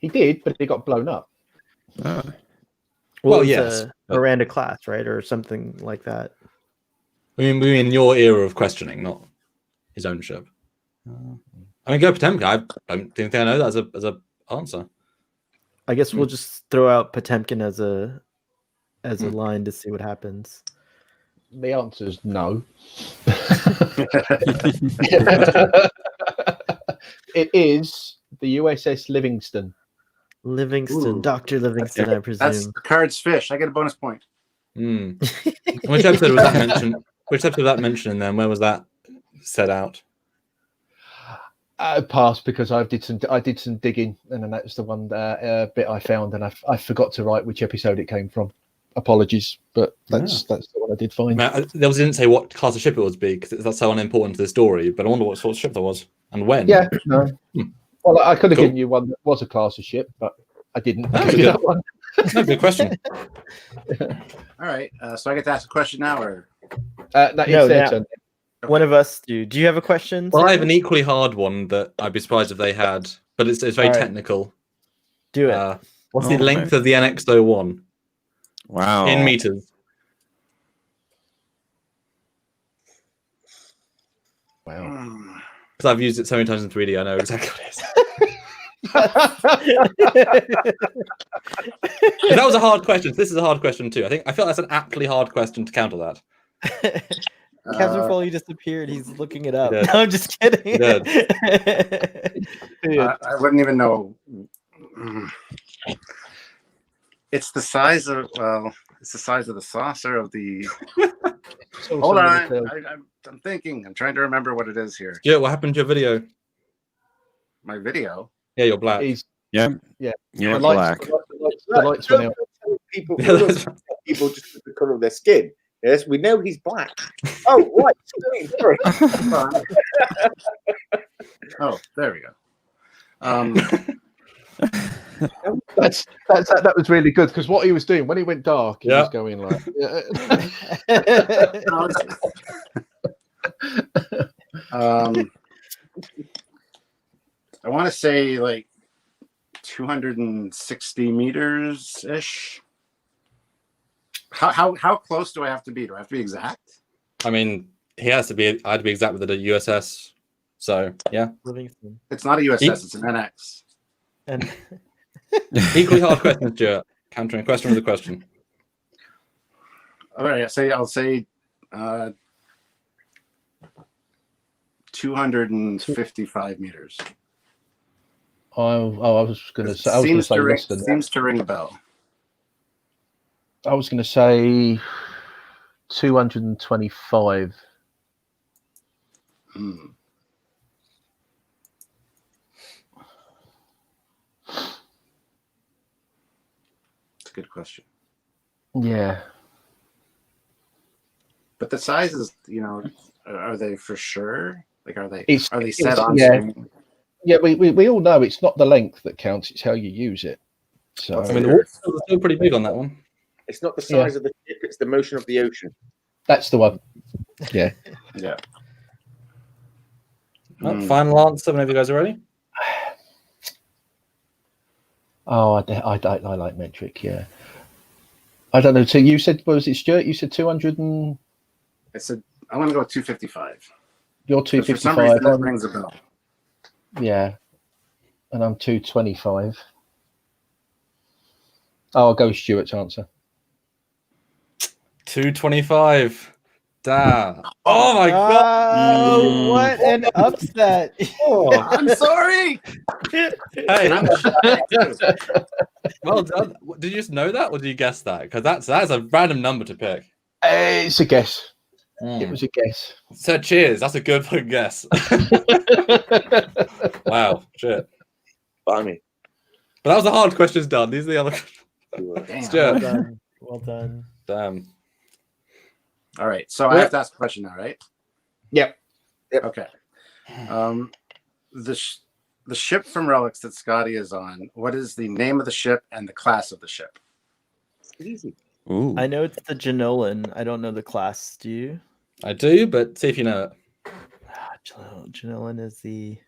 He did, but he got blown up. Oh. Well, it's yes, a but- Miranda class, right, or something like that. We mean your era of questioning, not his own ship. I mean, go Potemkin. I don't think I know that as a answer. I guess we'll just throw out Potemkin as a line to see what happens. The answer is no. It is the USS Livingston. Livingston, Ooh. Dr. Livingston, I That's presume. Picard's fish. I get a bonus point. Which episode was that mentioned? Which episode was that mentioned? Then where was that set out? Passed because I did some digging, and then that's the one bit I found, and I forgot to write which episode it came from. Apologies, but that's the one I did find. They also didn't say what class of ship it was because that's so unimportant to the story. But I wonder what sort of ship that was and when. Yeah, no. Well, I could have Cool. given you one that was a class of ship, but I didn't. That's give you good. that one. No, good question. All right. So I get to ask a question now, or That No, is their now- turn. One of us do. Do you have a question? Well, I Sam? have an equally hard one that I'd be surprised if they had, but it's very All right. technical. Do it. What's the Oh, length of the NX-01 Wow. in meters? Wow. Because I've used it so many times in 3D, I know exactly what it is. That was a hard question. This is a hard question too. I feel that's an aptly hard question to counter that. Captain Foley disappeared. He's looking it up. He did. No, I'm just kidding. I wouldn't even know. It's the size of it's the size of the saucer of the. Hold on, I'm thinking. I'm trying to remember what it is here. Yeah, what happened to your video? My video. Yeah, you're black. Yeah. Yeah. You're The black. lights went out. People, Yeah, that's- people just look at the color of their skin. Yes, we know he's black. Oh, right. Sorry. Oh, there we go. That was really good because what he was doing when he went dark, he Yeah. was going like. I want to say like 260 meters ish. How close do I have to be? Do I have to be exact? I mean, he has to be. I had to be exact with the USS. So yeah, Livingston. It's not a USS. It's an NX. And equally hard question, Stuart. Countering question with a question. All right. I'll say 255 meters. I was going to say. I was going to say less than that. Seems to ring a bell. I was going to say 225. It's a good question. Yeah. But the sizes, are they for sure? Like, are they It's- set on? yeah. screen? Yeah, we all know it's not the length that counts; it's how you use it. So I mean, the water's still pretty big on that one. It's not the size of the ship; it's the motion of the ocean. that's the one. Yeah. Yeah. Well, final answer whenever you guys are ready. Oh, I like metric. Yeah. I don't know. So you said, what was it, Stuart? You said 200 and I said I want to go with 255. you're But for some reason, 255. that rings a bell. Yeah. And I'm 225. Oh, I'll go with Stuart's answer. 225. Damn. Oh my god. Oh, what an upset! I'm sorry. Hey, well done. Did you just know that, or did you guess that? Because that's a random number to pick. It's a guess. It Mm. was a guess. So cheers. That's a good fucking guess. Wow. Shit. Blimey. But that was the hard questions done. These are the other. Damn. Stuart. Well done. Well done. Damn. All right. So I have to ask a question now, right? Yep. Okay. The ship from Relics that Scotty is on, what is the name of the ship and the class of the ship? Easy. Ooh. I know it's the Janolan. I don't know the class. Do you? I do, but see if you know it. Janolan is the.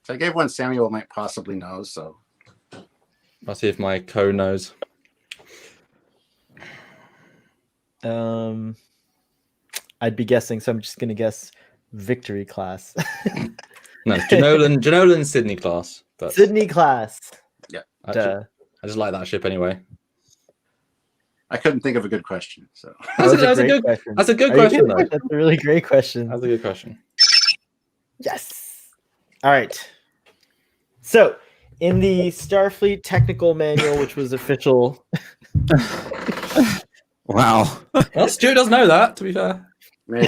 So I gave one Samuel might possibly know, so I'll see if my co knows. I'd be guessing, so I'm just gonna guess Victory class. No, it's Janolan Sydney class. But Sydney class. I Duh. just like that ship anyway. I couldn't think of a good question. So That's a great good question. That's a good Are you question, kidding? though. That's a really great question. That's a good question. Yes. All right. So, in the Starfleet technical manual, which was official, Wow. Well, Stuart does know that, to be fair. maybe.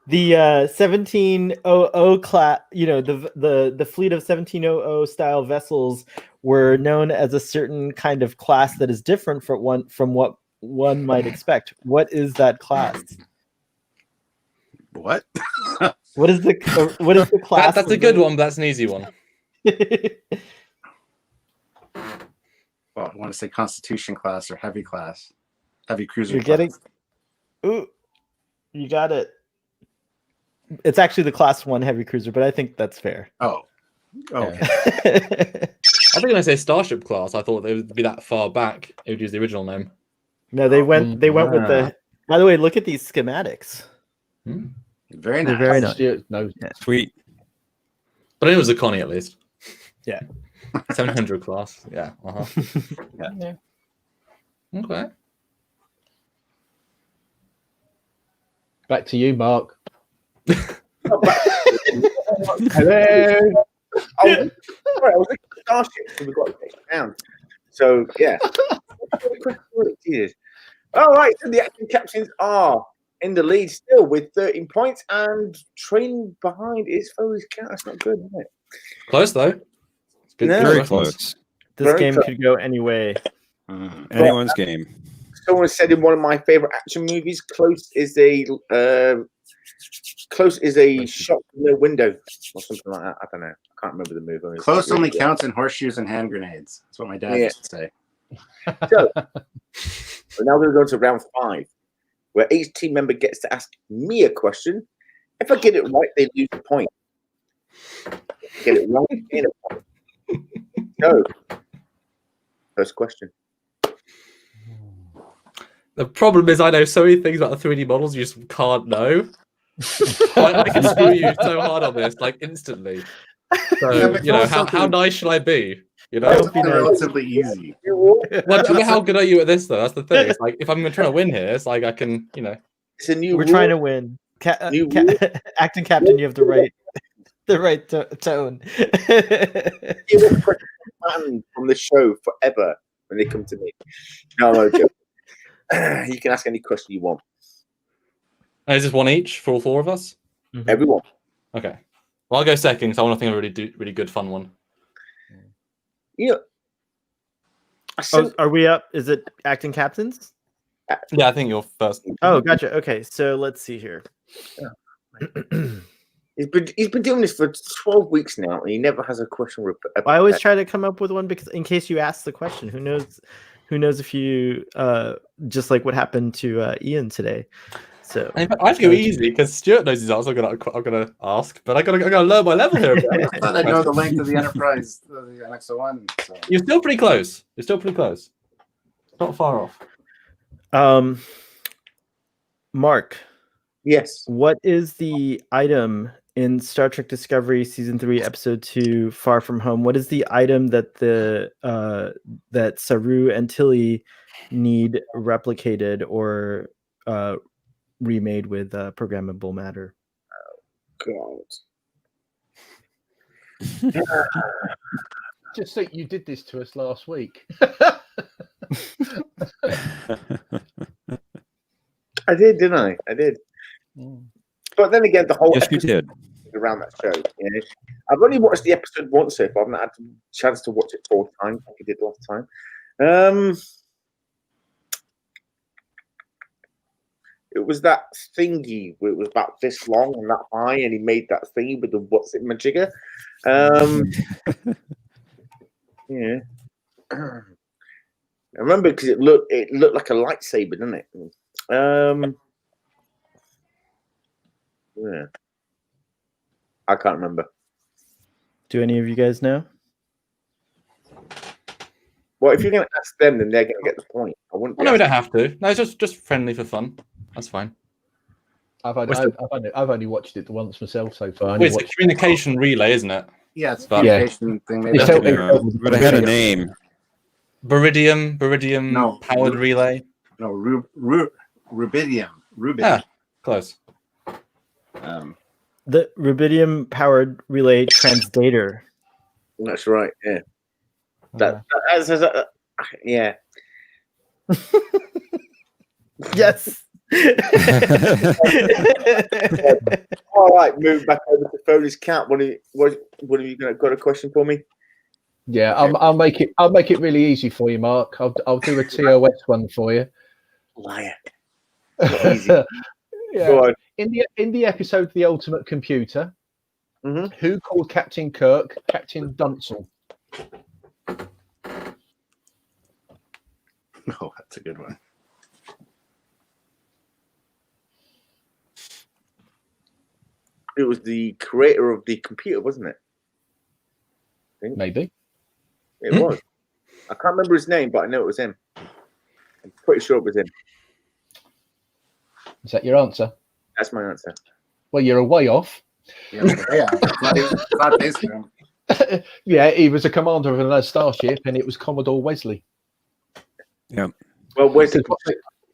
the 1700 class, the fleet of 1700 style vessels were known as a certain kind of class that is different from what one might expect. What is that class? What? What is the class? That's a good one, but that's an easy one. Well, I want to say Constitution class or heavy class, heavy cruiser. You're class. getting. Ooh, you got it. It's actually the class 1 heavy cruiser, but I think that's fair. Oh, okay. I think when I say Starship class, I thought they would be that far back. It would use the original name. No, they went with the. By the way, look at these schematics. Very They're nice. very nice. Stuart knows. Sweet. But it was a Connie at least. Yeah. 700 class. Yeah. Yeah. Okay. Back to you, Mark. Hello. Oh, sorry, I was looking at Starship, so we got it down. So yeah. Jesus. All right, so the acting captains are in the lead still with 13 points, and trailing behind is Foley's cat. That's not good, is it? Close though. It's good. No. Very close. This Very game close. could go any way. Anyone's game. Someone said in one of my favorite action movies, close is a shot from the window or something like that. I don't know. I can't remember the movie. Close only counts in horseshoes and hand grenades. That's what my dad used to say. So now we're going to round 5, where each team member gets to ask me a question. If I get it right, they lose a point. Get it wrong, gain a point. So, first question. The problem is I know so many things about the 3D models you just can't know. I can screw you so hard on this, like instantly. So, Yeah, but you know, it's also how nice should I be? You know? It's relatively easy. Well, I mean, how good are you at this, though? That's the thing. It's like, if I'm trying to win here, it's like I can, you know. It's a new We're rule. trying to win. Acting captain, you have the right tone. You will put man from the show forever when they come to me. No, joke. You can ask any question you want. Is this one each for all 4 of us? Everyone. Okay. Well, I'll go second, because I want to think of a really good, fun one. You know, Are we up? Is it acting captains? Yeah, I think you're first. Oh, gotcha. Okay, so let's see here. he's been doing this for 12 weeks now, and he never has a question. I always try to come up with one because in case you ask the question, who knows if you just like what happened to Ian today. So I have to go easy because Stuart knows his answer. I'm gonna ask, but I gotta learn my level here. I thought I know the length of the Enterprise, the NX-01. So. You're still pretty close. Not far off. Mark. Yes. What is the item in Star Trek Discovery Season 3, Episode 2, Far From Home? What is the item that that Saru and Tilly need replicated or remade with programmable matter? God. Just think you did this to us last week. I did, didn't I? I did. But then again, the whole Yes, you did. around that show. You know? I've only watched the episode once so far. I've not had the chance to watch it 4 times like I did last time. It was that thingy where it was about this long and that high, and he made that thingy with the what's it majigger. Yeah. I remember because it looked like a lightsaber, didn't it? Yeah. I can't remember. Do any of you guys know? Well, if you're going to ask them, then they're going to get the point. I wouldn't. Oh, no, we don't have to. No, it's just friendly for fun. That's fine. I've only watched it once myself so far. Well, it's a communication relay, isn't it? Yeah, it's a But- communication thing. Maybe It felt- But it had a name. Beridium No. powered relay. no, rubidium. Yeah, close. The rubidium powered relay transdater. That's right. Yeah. Yeah. Yes. All right. Move back over to Foley's cat. What have you got a question for me? Yeah, I'll make it really easy for you, Mark. I'll do a TOS one for you. Liar. Easy. Yeah. Go on. In the episode The Ultimate Computer, who called Captain Kirk Captain Dunzel? Oh, that's a good one. It was the creator of the computer, wasn't it? Maybe. It was. I can't remember his name, but I know it was him. I'm pretty sure it was him. Is that your answer? That's my answer. Well, you're a way off. Yeah, it's not based on him. Yeah, he was a commander of another starship, and it was Commodore Wesley. Yeah. Well, where's the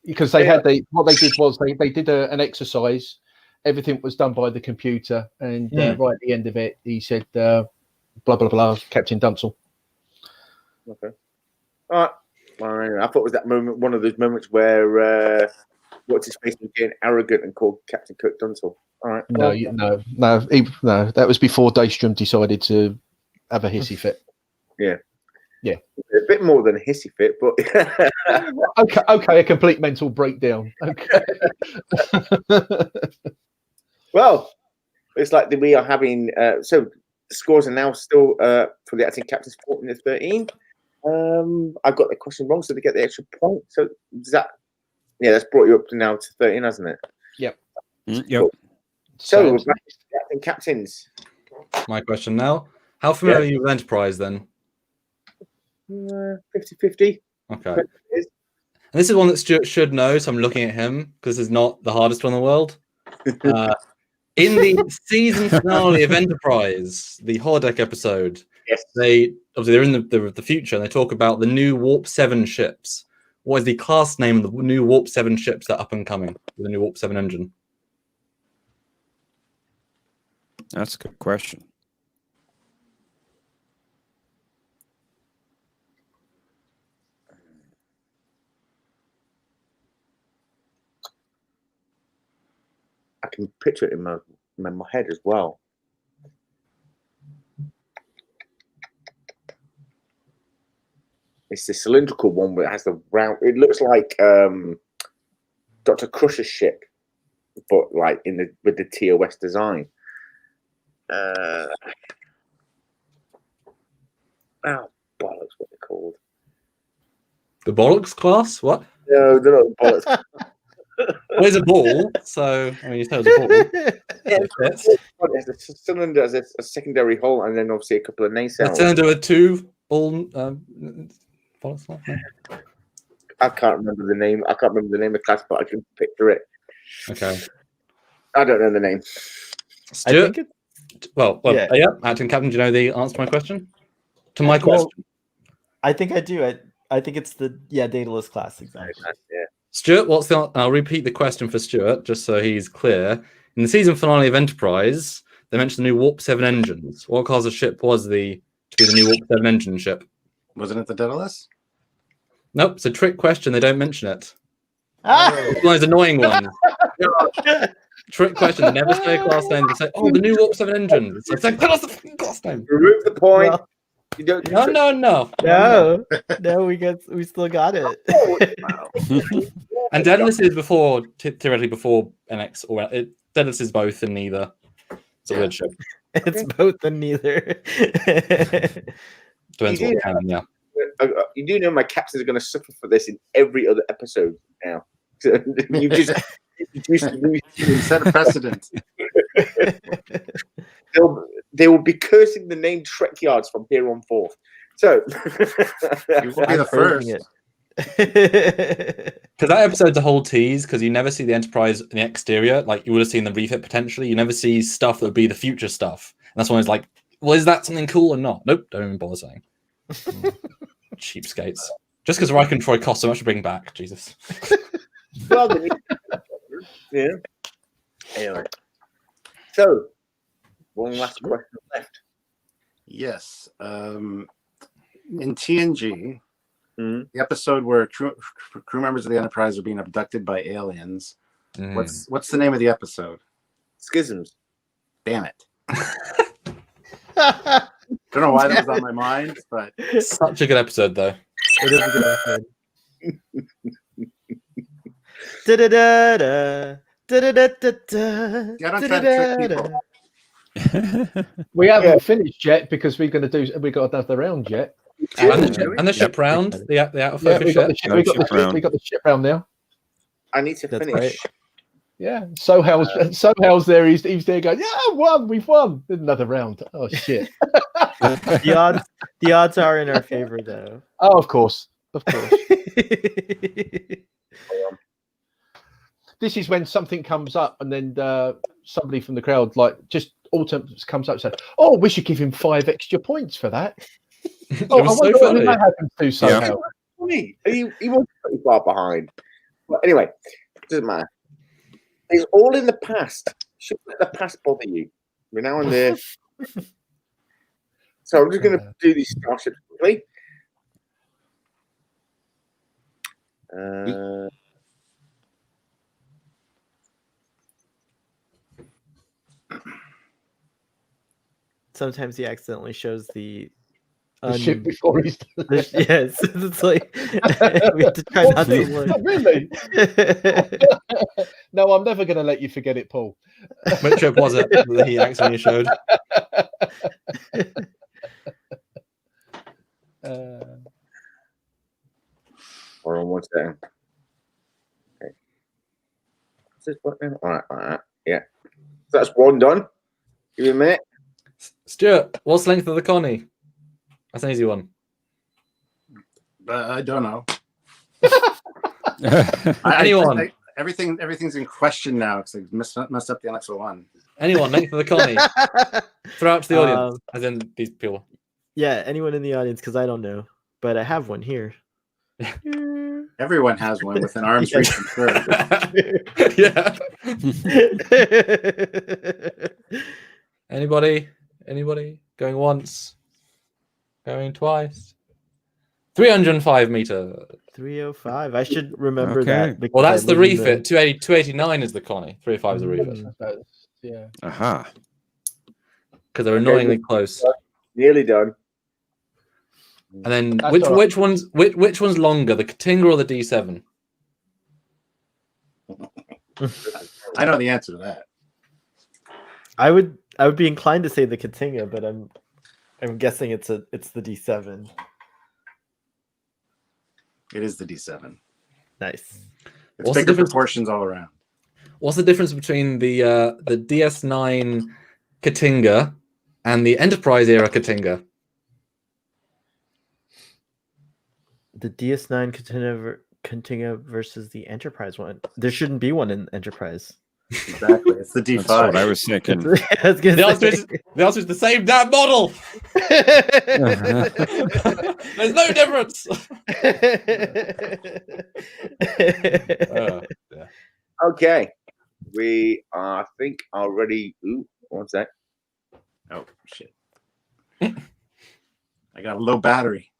Because they had what they did was they did an exercise. Everything was done by the computer, and right at the end of it, he said, "Blah blah blah, Captain Dunzel." Okay. All right. Well, anyway, I thought it was that moment, one of those moments where what's his face was getting arrogant and called Captain Kirk Dunzel. All right. No, no. That was before Daystrom decided to have a hissy fit. Yeah. Yeah. A bit more than a hissy fit, but Okay, a complete mental breakdown. Okay. Well, it's like we are having so the scores are now still for the acting captains 14-13. I got the question wrong, so they get the extra point. So does that that's brought you up to now to 13, hasn't it? Yep. Yep. So we're back to the acting captains. My question now. How familiar are you with Enterprise then? 50-50. Okay. And this is one that Stuart should know, so I'm looking at him because it's not the hardest one in the world. In the season finale of Enterprise, the holodeck episode, they're in the future, and they talk about the new Warp 7 ships. What is the class name of the new Warp 7 ships that are up and coming with the new Warp 7 engine? That's a good question. I can picture it in my head as well. It's the cylindrical one where it has the round. It looks like Dr. Crusher's ship, but like with the TOS design. Oh bollocks! What they're called? The Bollocks class? What? No, they're not bollocks. Well, there's a ball, so I mean, you said it was a ball. There's a cylinder as a secondary hull, and then obviously a couple of nacelles. A cylinder with two ball. Bollocks? No. I can't remember the name. I can't remember the name of the class, but I can picture it. Okay. I don't know the name. Stuart? Acting Captain, do you know the answer to my question? To my question? I think I do. I think it's the Daedalus class, exactly. Yeah. Stuart, I'll repeat the question for Stuart, just so he's clear. In the season finale of Enterprise, they mentioned the new Warp 7 engines. What class of ship was to be the new Warp 7 engine ship? Wasn't it the Daedalus? Nope, it's a trick question. They don't mention it. Oh. It's one of those annoying ones. Trick question. They never say a class name. They say, "Oh, the new Warp 7 engine." It's like, tell us the fucking class name. Remove the point. Well, you don't. No. No, we still got it. And Daedalus is theoretically before NX, or Daedalus is both and neither. It's a weird ship. It's both and neither. Depends what canon, yeah. You do know my captains are going to suffer for this in every other episode now. You just set a precedent. They will be cursing the name Trekyards from here on forth. So, You will be the first. Because that episode's a whole tease, because you never see the Enterprise in the exterior. Like, you would have seen the refit potentially. You never see stuff that would be the future stuff. And that's when it's like, well, is that something cool or not? Nope, don't even bother saying. Cheapskates. Just because Riker and Troy cost so much to bring back. Jesus. well, yeah. Anyway. So, one last question left. Yes. In TNG, the episode where crew members of the Enterprise are being abducted by aliens. What's the name of the episode? Schisms. Damn it. Don't know why that was on my mind, but such a good episode, though. It is a good episode. I don't try to trick people. We haven't finished yet because we got another round yet. And the ship round, the out of focus ship. We got the ship round now. I need to finish. Right. Yeah. Sohal's there. He's there going, yeah, we've won. Another round. Oh shit. The odds are in our favor, though. Oh, of course. This is when something comes up, and then somebody from the crowd, like, just alternate comes up and says, "Oh, we should give him 5 extra points for that." Oh, I wonder what that happens to Sohal. Funny. He was pretty far behind. But anyway, it doesn't matter. It's all in the past. Should let the past bother you. We're now in there. So I'm just going to do these starships quickly. Sometimes he accidentally shows the ship before he's yes, it's like we have to try not to look. Really? No, I'm never going to let you forget it, Paul. Which trip was it that he accidentally showed? Hold on one second. Okay. Is this working? All right. Yeah. So that's one done. Give me a minute. Stuart, what's the length of the Connie? That's an easy one. I don't know. Anyone? Everything's in question now because I messed up the NX-01. Anyone? Length of the Connie? Throw out to the audience, as in these people. Yeah, anyone in the audience, because I don't know, but I have one here. Everyone has one within arm's reach. Sure. Yeah. Anybody? Going once? Going twice? 305 meter. 305. I should remember that. Well, that's the refit. 289 is the Connie. 305 is the refit. Yeah. Aha. Because they're annoyingly close. Nearly done. And then which one's longer, the Katinga or the D7? I know the answer to that. I would be inclined to say the Katinga, but I'm guessing it's the D7. It is the D7. Nice. It's bigger proportions all around. What's the difference between the DS9 Katinga and the Enterprise era Katinga? The DS9 Katinga versus the Enterprise one. There shouldn't be one in Enterprise. Exactly. It's the D5. That's what I was thinking. The answer is the same damn model. There's no difference. Yeah. Okay. We are, I think, are ready. Ooh, one sec. Oh, shit. I got a low battery.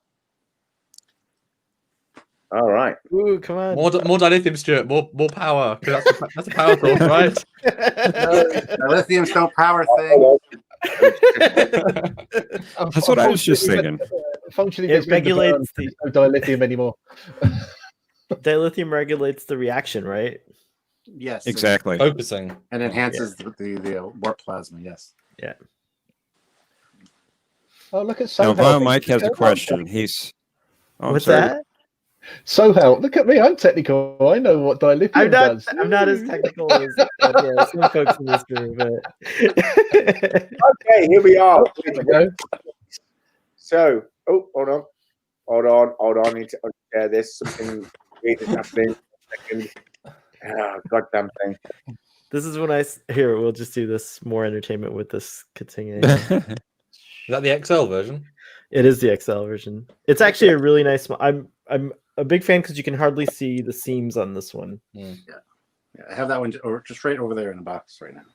All right. Ooh, come on. More dilithium, Stuart. More power. That's a power source, right? Lithium's no power thing. That's what I was just thinking. Functionally, it regulates no dilithium anymore. Dilithium regulates the reaction, right? Yes. Exactly. Focusing. And enhances the warp plasma, yes. Yeah. Oh, look at Now, Sohal. Mike has a question. He's... Oh, What's sorry. that? Sohal, look at me. I'm technical. I know what dilithium does. I'm not as technical as some folks in this room, but Okay, here we are. There we go. So, hold on. I need to unshare this. Something weird is happening. Second. Oh, goddamn thing. This is when here. We'll just do this more entertainment with this continuing. Is that the XL version? It is the XL version. It's actually a really nice. I'm a big fan because you can hardly see the seams on this one. Yeah, I have that one just right over there in the box right now.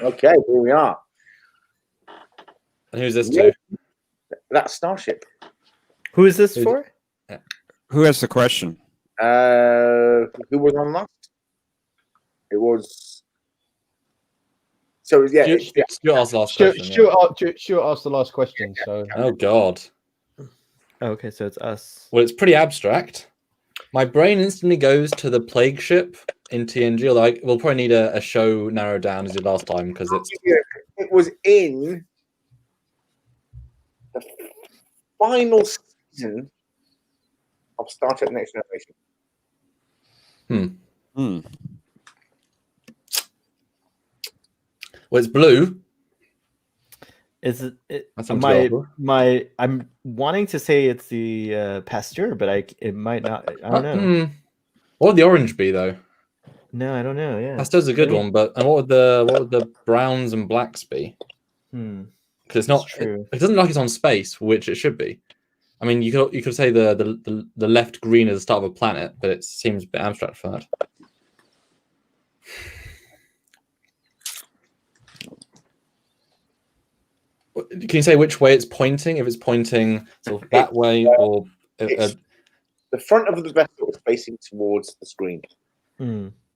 Okay, here we are. And who's this to? That's Starship. Who is this for? Who has the question? Who was on last? It was. So yeah, Stuart asked the last question. Stuart asked the last question. So. Oh God. Okay, so it's us. Well, it's pretty abstract. My brain instantly goes to the plague ship in TNG. Like, we'll probably need a show narrowed down as the last time because it was in the final season of Star Trek: Next Generation. Well, it's blue. Is it That sounds terrible. I'm wanting to say it's the Pasteur, but it might not. I don't know. What would the orange be though? No, I don't know. Yeah, Pasteur's a good one, but and what would the browns and blacks be? Because it's not true. It doesn't look like it's on space, which it should be. I mean, you could say the left green is the start of a planet, but it seems a bit abstract for that. Can you say which way it's pointing? If it's pointing sort of that way, or the front of the vessel is facing towards the screen.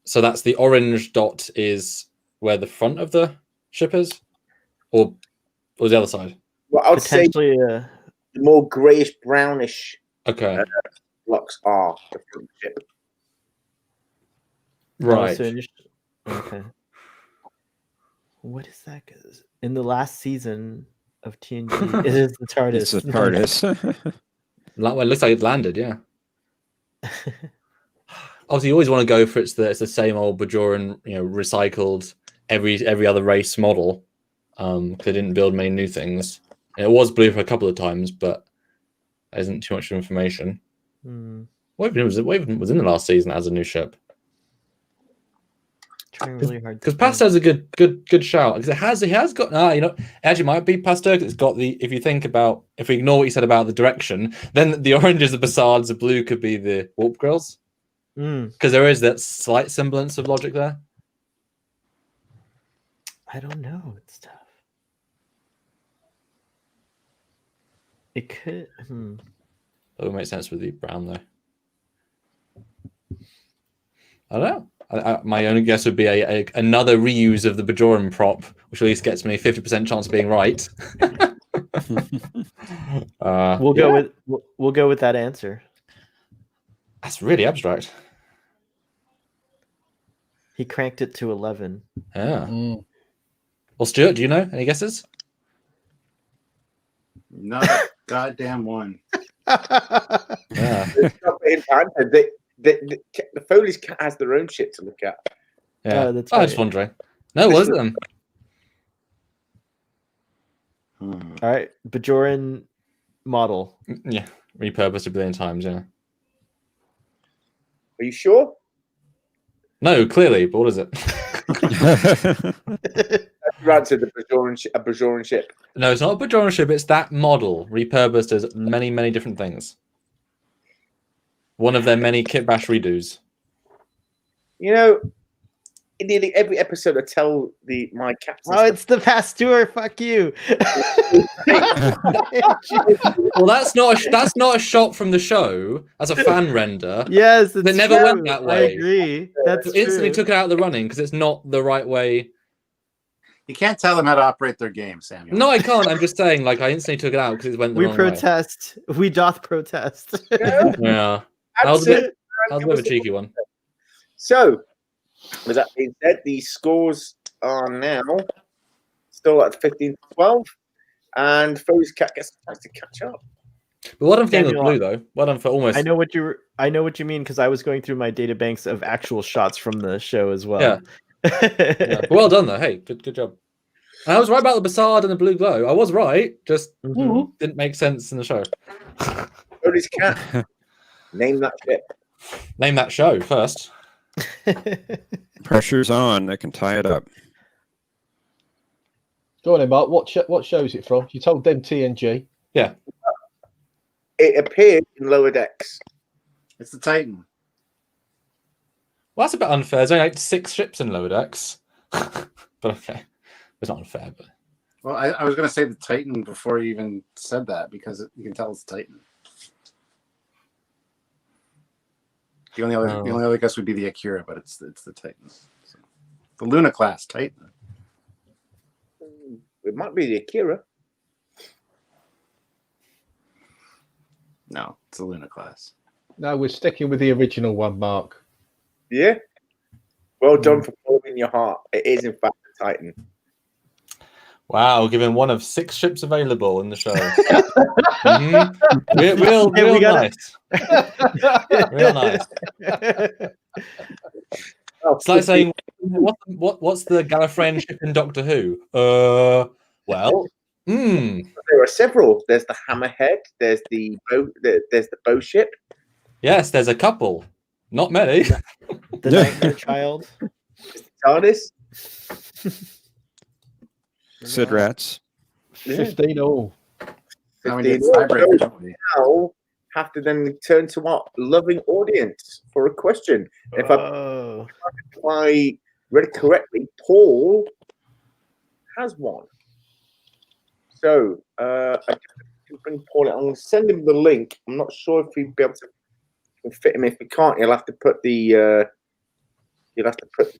So that's the orange dot is where the front of the ship is, or the other side. Well, I would say the more greyish brownish. Okay. Blocks are the front of the ship. Right. Okay. What is that? In the last season of TNG, it is the TARDIS. It's the TARDIS. Well, it looks like it landed, yeah. Obviously, you always want to go for it's the same old Bajoran, recycled every other race model. They didn't build many new things. And it was blue for a couple of times, but there isn't too much information. What even was in the last season as a new ship? Trying really hard because Pasteur's a good shout because it has got it actually might be Pasteur because it's got if we ignore what you said about the direction, then the orange is the Bassards, the blue could be the warp grills because there is that slight semblance of logic there. I don't know, it's tough. It could That would make sense with the brown though. I don't know. My only guess would be another reuse of the Bajoran prop, which at least gets me a 50% chance of being right. We'll go with that answer. That's really abstract. He cranked it to 11. Yeah. Well, Stuart, do you know any guesses? Not a goddamn one. Yeah. The Foley's cat has their own shit to look at. Yeah, that's I was wondering. No, what is it then? All right, Bajoran model. Yeah, repurposed a billion times. Yeah. Are you sure? No, clearly. But what is it? You answered a Bajoran ship. No, it's not a Bajoran ship. It's that model repurposed as many, many different things. One of their many kit bash redos. In nearly every episode, I tell my captain. Oh, it's the Pasteur. Fuck you. Well, that's not a shot from the show. That's a fan render. Yes, it never went that way. I agree. That's instantly took it out of the running because it's not the right way. You can't tell them how to operate their game, Samuel. No, I can't. I'm just saying, I instantly took it out because it went the wrong way. We protest. We doth protest. Yeah. That was a bit of a cheeky one. So, with that being said, the scores are now still at 15-12, and Foley's cat gets a chance to catch up. But well done for getting the blue, though. Well done for almost. I know what you mean because I was going through my data banks of actual shots from the show as well. Yeah. Yeah. Well done, though. Hey, good job. And I was right about the Bassard and the blue glow. I was right, just Mhm. didn't make sense in the show. Cody's cat. Name that ship. Name that show first. Pressure's on. They can tie it up. Go on then, Mark. What show is it from? You told them TNG. Yeah. It appeared in Lower Decks. It's the Titan. Well, that's a bit unfair. There's only like 6 ships in Lower Decks. But okay. It's not unfair, but... Well, I was going to say the Titan before you even said that because you can tell it's Titan. The only other guess would be the Akira, but it's the Titan. So, the Luna class Titan. It might be the Akira. No, it's the Luna class. No, we're sticking with the original one, Mark. Yeah. Well done for following your heart. It is in fact the Titan. Wow, given one of 6 ships available in the show. Real nice. Real nice. It's like saying, what's the Gallifreyan ship in Doctor Who? Well, there are several. There's the Hammerhead. There's the bow ship. Yes, there's a couple. Not many. The Nightmare Child. TARDIS. Sid Rats. 15 all. Now we need tiebreaker, don't we? Now have to then turn to our loving audience for a question. If I read it correctly, Paul has one. So I can bring Paul in. I'm going to send him the link. I'm not sure if he'll be able to fit him. If he can't, you'll have to put the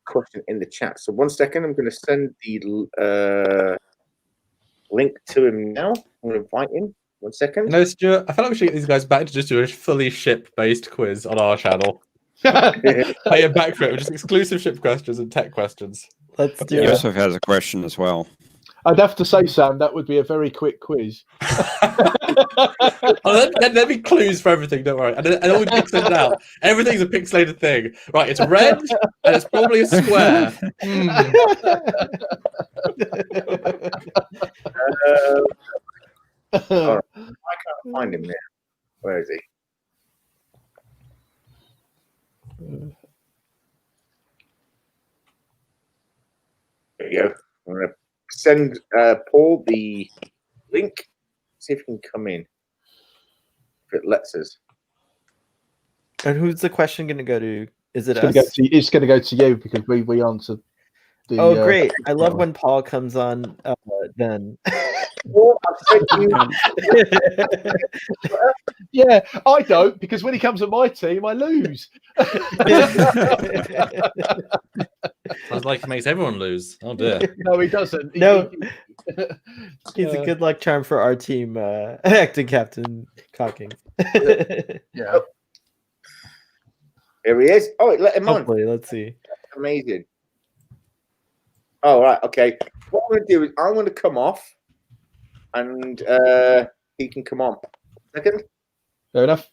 question in the chat. So 1 second, I'm going to send the link to him now. I'm going to invite him. 1 second. No, Stuart, I feel like we should get these guys back to just do a fully ship-based quiz on our channel. Pay him back for it with just exclusive ship questions and tech questions. Let's do it. Yusuf has a question as well. I'd have to say, Sam, that would be a very quick quiz. There'd be clues for everything, don't worry. And all we pixelated out. Everything's a pixelated thing. Right, it's red, and it's probably a square. Right. I can't find him there. Where is he? There you go. I'm going to send Paul the link. See if he can come in. If it lets us. And who's the question going to go to? Is it us? It's going to go to you because we answered. Great! I love when Paul comes on. Then. Yeah, I don't because when he comes on my team, I lose. Sounds like it makes everyone lose. Oh dear. No, he doesn't. No, he's a good luck charm for our team. Acting Captain Cockings. Yeah. Here he is. Oh, let him Hopefully, on. let's see. Amazing. Oh, right. Okay. What I'm going to do is I'm going to come off and he can come on. Second. Fair enough.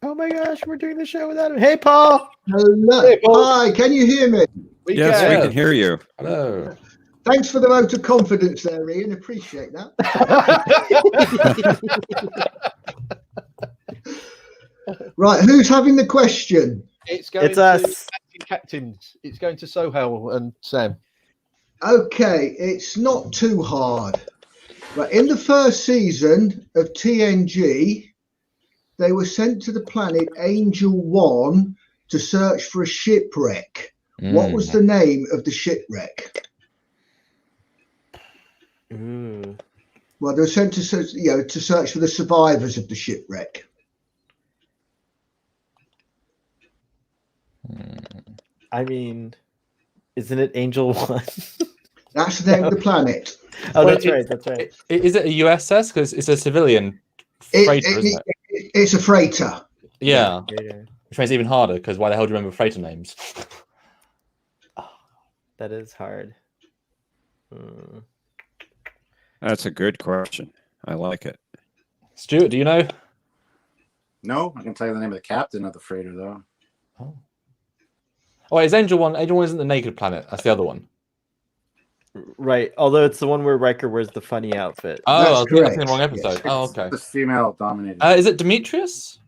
Oh my gosh, we're doing the show without him. Hey, Paul. Hello. Hey, Paul. Hi, can you hear me? Yes, we can hear you. Hello. Thanks for the vote of confidence there, Ian. Appreciate that. Right, who's having the question? It's going It's us. Captains. It's going to Sohail and Sam. Okay, it's not too hard. Right, in the first season of TNG, they were sent to the planet Angel 1 to search for a shipwreck. What was the name of the shipwreck? Well, they were sent to search for the survivors of the shipwreck. I mean, isn't it Angel 1? That's the name of the planet. Oh, that's right. That's right. Is it a USS? Because it's a civilian freighter, isn't it? It's a freighter. Yeah. Which makes it even harder because why the hell do you remember freighter names? Oh, that is hard. That's a good question. I like it. Stuart, do you know? No, I can tell you the name of the captain of the freighter, though. Oh, wait, is Angel 1? Angel 1 isn't the naked planet. That's the other one. Right. Although it's the one where Riker wears the funny outfit. Oh, That's I was thinking correct. the wrong episode. Yes. Oh, okay. The female dominated. Is it Demetrius?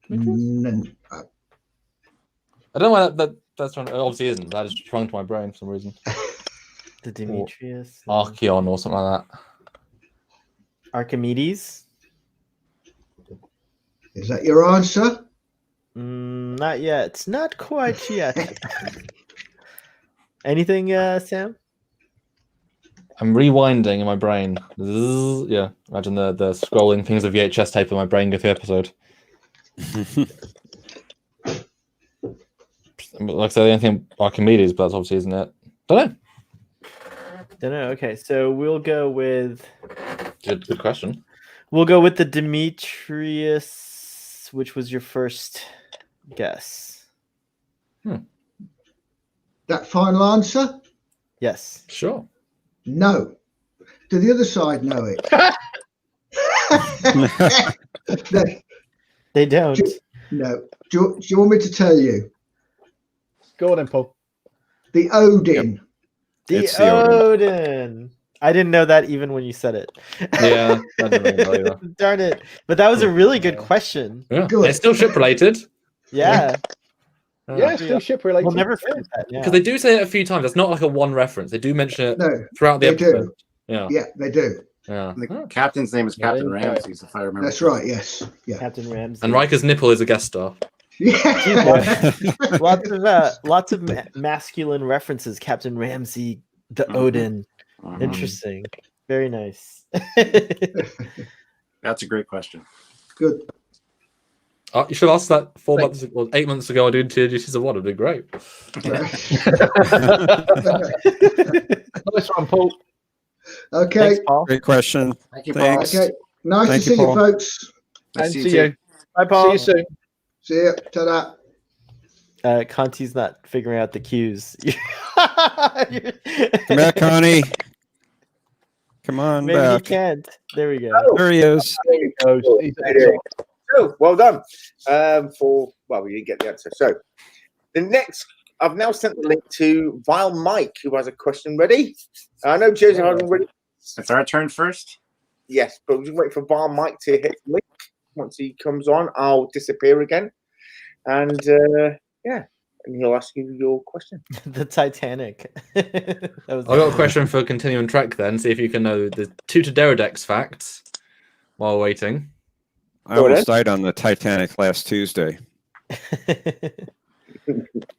Mm, I don't know why that's trying. It obviously isn't. That just sprung to my brain for some reason. The Demetrius. Archeon or something like that. Archimedes? Is that your answer? Not yet. Not quite yet. Anything, Sam? I'm rewinding in my brain. Zzz, yeah, imagine the scrolling things of VHS tape in my brain go through the episode. Like I said, the only thing Archimedes, but that's obviously isn't it. Don't know. Okay, so we'll go with. Good question. We'll go with the Demetrius, which was your first guess. That final answer? Yes. Sure. No. Do the other side know it? They don't. No. Do you want me to tell you? Go on then, Paul. The Odin. It's the Odin. Odin. I didn't know that even when you said it. Yeah, I didn't know either. Darn it. But that was a really good question. Yeah. Good. It's still ship related. Yeah. Yeah, still ship related. We'll never forget that. Yeah. Because they do say it a few times. It's not like a one reference. They do mention it No, throughout the they episode. do. Yeah. Yeah, they do. Yeah. The captain's name is Captain Ramses, if I remember. That's right, yes. Yeah. Captain Ramsey. And Riker's nipple is a guest star. Yeah. lots of masculine references. Captain Ramsey, the Odin. Interesting. Very nice. That's a great question. Good. You should have asked that 8 months ago. I did TNG Season 1. It'd be great. Nice one, Paul. Okay. Thanks, Paul. Great question. Thank you, Paul. Thanks. Okay. Nice Thank to you, see you, Paul. folks. Nice And to see see you. you. Bye, Paul. See you soon. See you. Ta-da. Conti's not figuring out the cues. Come back, Connie. Come on Maybe he back. can't. There we go. There he is. There he goes. He's So, well done. We didn't get the answer. So, the next, I've now sent the link to Vile Mike, who has a question ready. I know Joseph hasn't ready. It's our turn first. Yes, but we'll just wait for Vile Mike to hit the link. Once he comes on, I'll disappear again. And and he'll ask you your question. The Titanic. I've got a question for Continuum Trek then. See if you can know the 2 to Deredex facts while waiting. I almost died on the Titanic last Tuesday.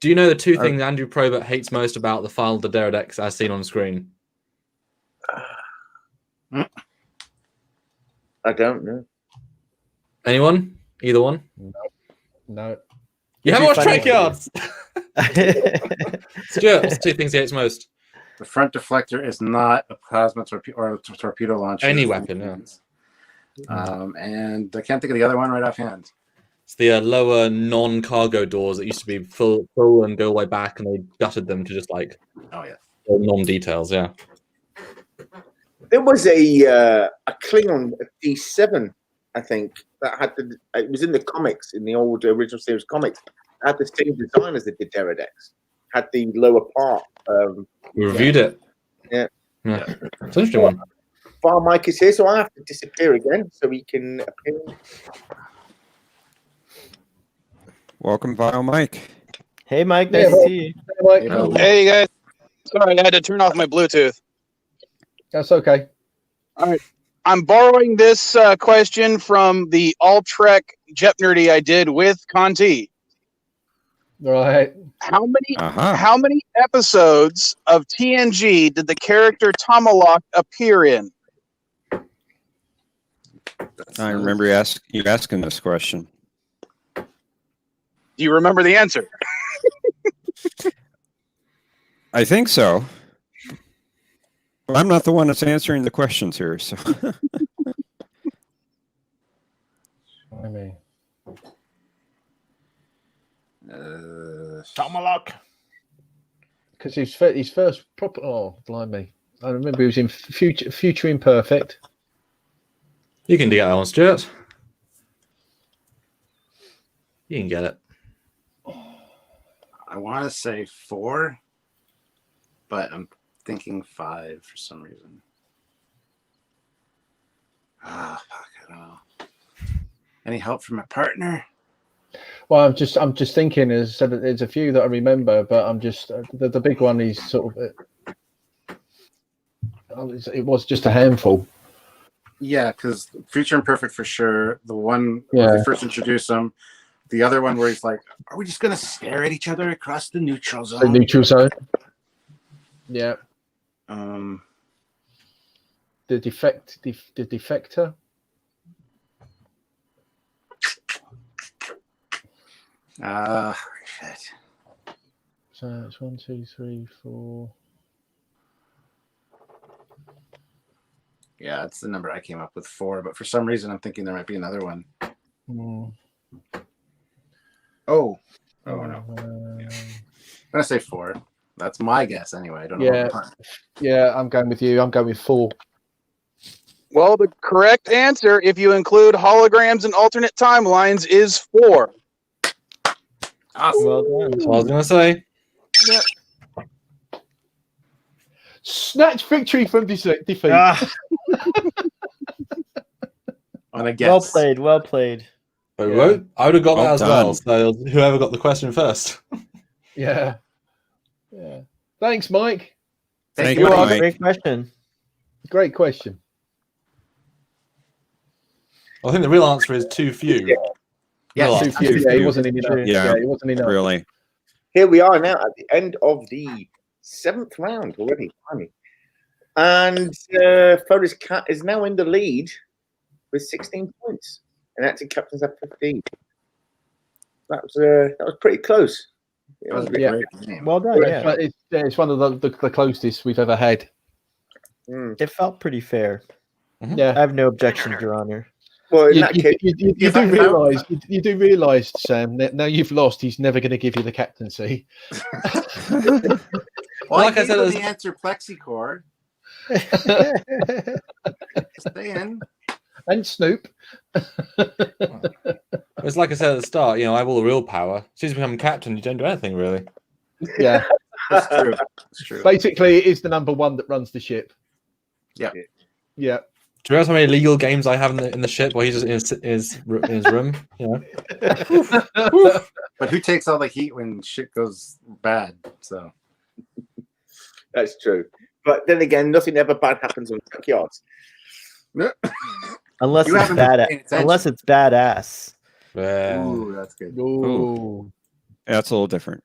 Do you know the 2 things Andrew Probert hates most about the file the Deredex as seen on screen? I don't know. Anyone? Either one? No. You haven't watched Trekyards! Stuart, what's the 2 things he hates most? The front deflector is not a plasma or a torpedo launcher. Any weapon, yeah. And I can't think of the other one right offhand. It's the lower non-cargo doors that used to be full and go all the way back, and they gutted them to just like non-details. Yeah. There was a Klingon D7, I think, that had it was in the comics, in the old original series comics. It had the same design as the Deredex. Had the lower part. We reviewed it. Yeah. It's an interesting one. Vile Mike is here, so I have to disappear again so he can appear. Welcome, Vile Mike. Hey, Mike. Nice to see you. Hey, Mike. Hey, guys. Sorry, I had to turn off my Bluetooth. That's okay. All right. I'm borrowing this question from the All Trek Jet Nerdy I did with Conti. Right. How many episodes of TNG did the character Tomalak appear in? I remember you asking this question. Do you remember the answer? I think so. But I'm not the one that's answering the questions here, so. I mean, Tomalak. because his first proper. Oh, blimey! I remember he was in Future Imperfect. You can get that one, Stuart. You can get it. I want to say 4, but I'm thinking 5 for some reason. Fuck, I don't know. Any help from a partner? Well, I'm just thinking. As I said, there's a few that I remember, but I'm just the big one is sort of. It was just a handful. Yeah, because Future Imperfect for sure. The one where they first introduced him. The other one where he's like, "Are we just gonna stare at each other across the neutral zone?" The neutral zone. Yeah. The defector. Shit. So it's 1, 2, 3, 4. Yeah, that's the number I came up with, 4. But for some reason, I'm thinking there might be another one. Oh no. I'm gonna say 4. That's my guess anyway. I don't know. Yeah, I'm going with you. I'm going with 4. Well, the correct answer, if you include holograms and alternate timelines, is 4. Awesome. Well done. That's what I was gonna say. Yep. Snatch victory from defeat. On a guess. Well played. I would have got that as well. So whoever got the question first. Yeah. Thanks, Mike. Thank you, Mike. Great question. Great question. I think the real answer is too few. Yeah, too few. Yeah, he wasn't enough. Yeah, he wasn't enough. Really. Here we are now at the end of the 7th round already. And Foley's Cat is now in the lead with 16 points. And acting captains have 15. That was pretty close. That was a great game. Well done. Yeah. But it's one of the closest we've ever had. It felt pretty fair. Yeah. I have no objections, Your Honor. Well, in that case, you do realise, Sam, that now you've lost, he's never going to give you the captaincy. Well, like I said, the answer plexicord. Stay in. And Snoop. It's like I said at the start, I have all the real power. As soon as you become captain, you don't do anything really. Yeah. That's true. That's true. Basically, it is the number one that runs the ship. Yeah. Yeah. Do you realize how many illegal games I have in the ship while he's just in his room? But who takes all the heat when shit goes bad? So that's true. But then again, nothing ever bad happens on Trekyards. Unless it's badass. Ooh, that's good. Ooh. Yeah, that's a little different.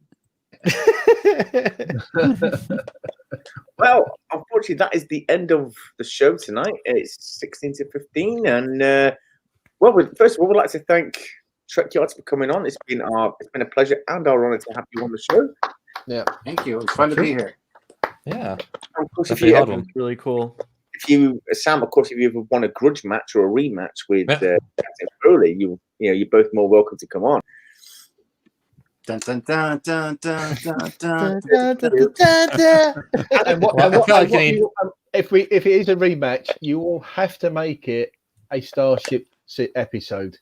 Well, unfortunately, that is the end of the show tonight. It's 16 to 15, and first of all, we'd like to thank Trekyards for coming on. It's been a pleasure and our honor to have you on the show. Yeah, thank you. It's fun to be here. Yeah, of course, really cool. Sam, of course, if you ever want a grudge match or a rematch with Captain Foley, you're both more welcome to come on. Dun, dun, dun, dun, dun, dun, dun, if it is a rematch, you will have to make it a Starship episode.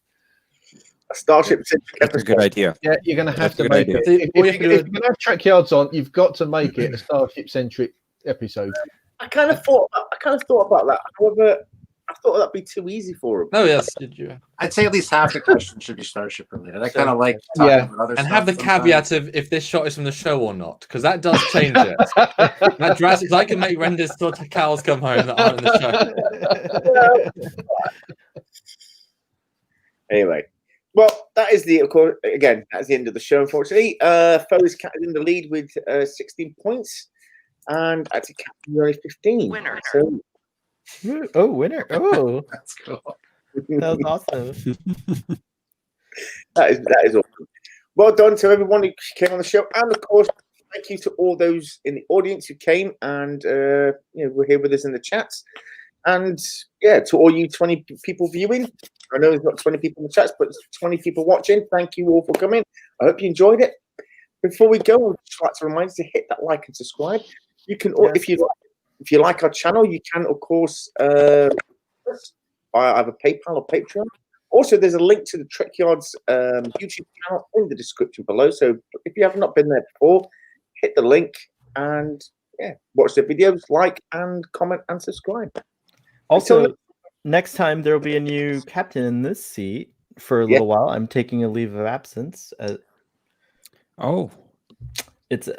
A Starship episode. That's a good idea. Yeah, you're going to have to make it. If you're going to have Trekyards on, you've got to make it a Starship centric episode. I kind of thought about that. However, I thought that'd be too easy for him. Oh yes, did you? I'd say at least half the questions should be Starship related. I kind of like talking about other stuff. And have the caveat of if this shot is from the show or not, because that does change it. That drastic. I can make Render's sort of cows come home that aren't in the show. Anyway, well, that is that's the end of the show. Unfortunately, Foley's Cat is in the lead with 16 points, and actually Captain only 15. Winner. So, winner! Oh, that's cool. That was awesome. that is awesome. Well done to everyone who came on the show, and of course, thank you to all those in the audience who came and were here with us in the chats. And to all you 20 people viewing, I know there's not 20 people in the chats, but 20 people watching. Thank you all for coming. I hope you enjoyed it. Before we go, I'd just like to remind you to hit that like and subscribe. You can, if you like our channel, you can, of course, via either PayPal or Patreon. Also, there's a link to the Trekyards YouTube channel in the description below. So if you have not been there before, hit the link and watch the videos, like and comment and subscribe. Also, next time there will be a new captain in this seat for a little while. I'm taking a leave of absence. It's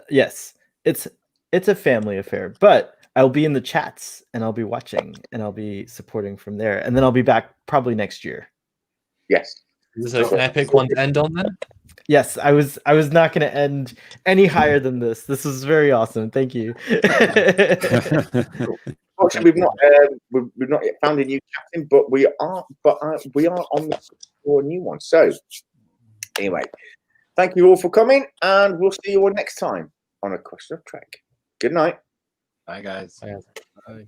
a family affair, but I'll be in the chats and I'll be watching and I'll be supporting from there, and then I'll be back probably next year. Yes. Is this an epic one to end on then? Yes, I was not going to end any higher than this. This was very awesome. Thank you. Unfortunately, we've not yet found a new captain, but we are on the for a new one. So anyway, thank you all for coming, and we'll see you all next time on A Question of Trek. Good night. Bye, guys. Bye.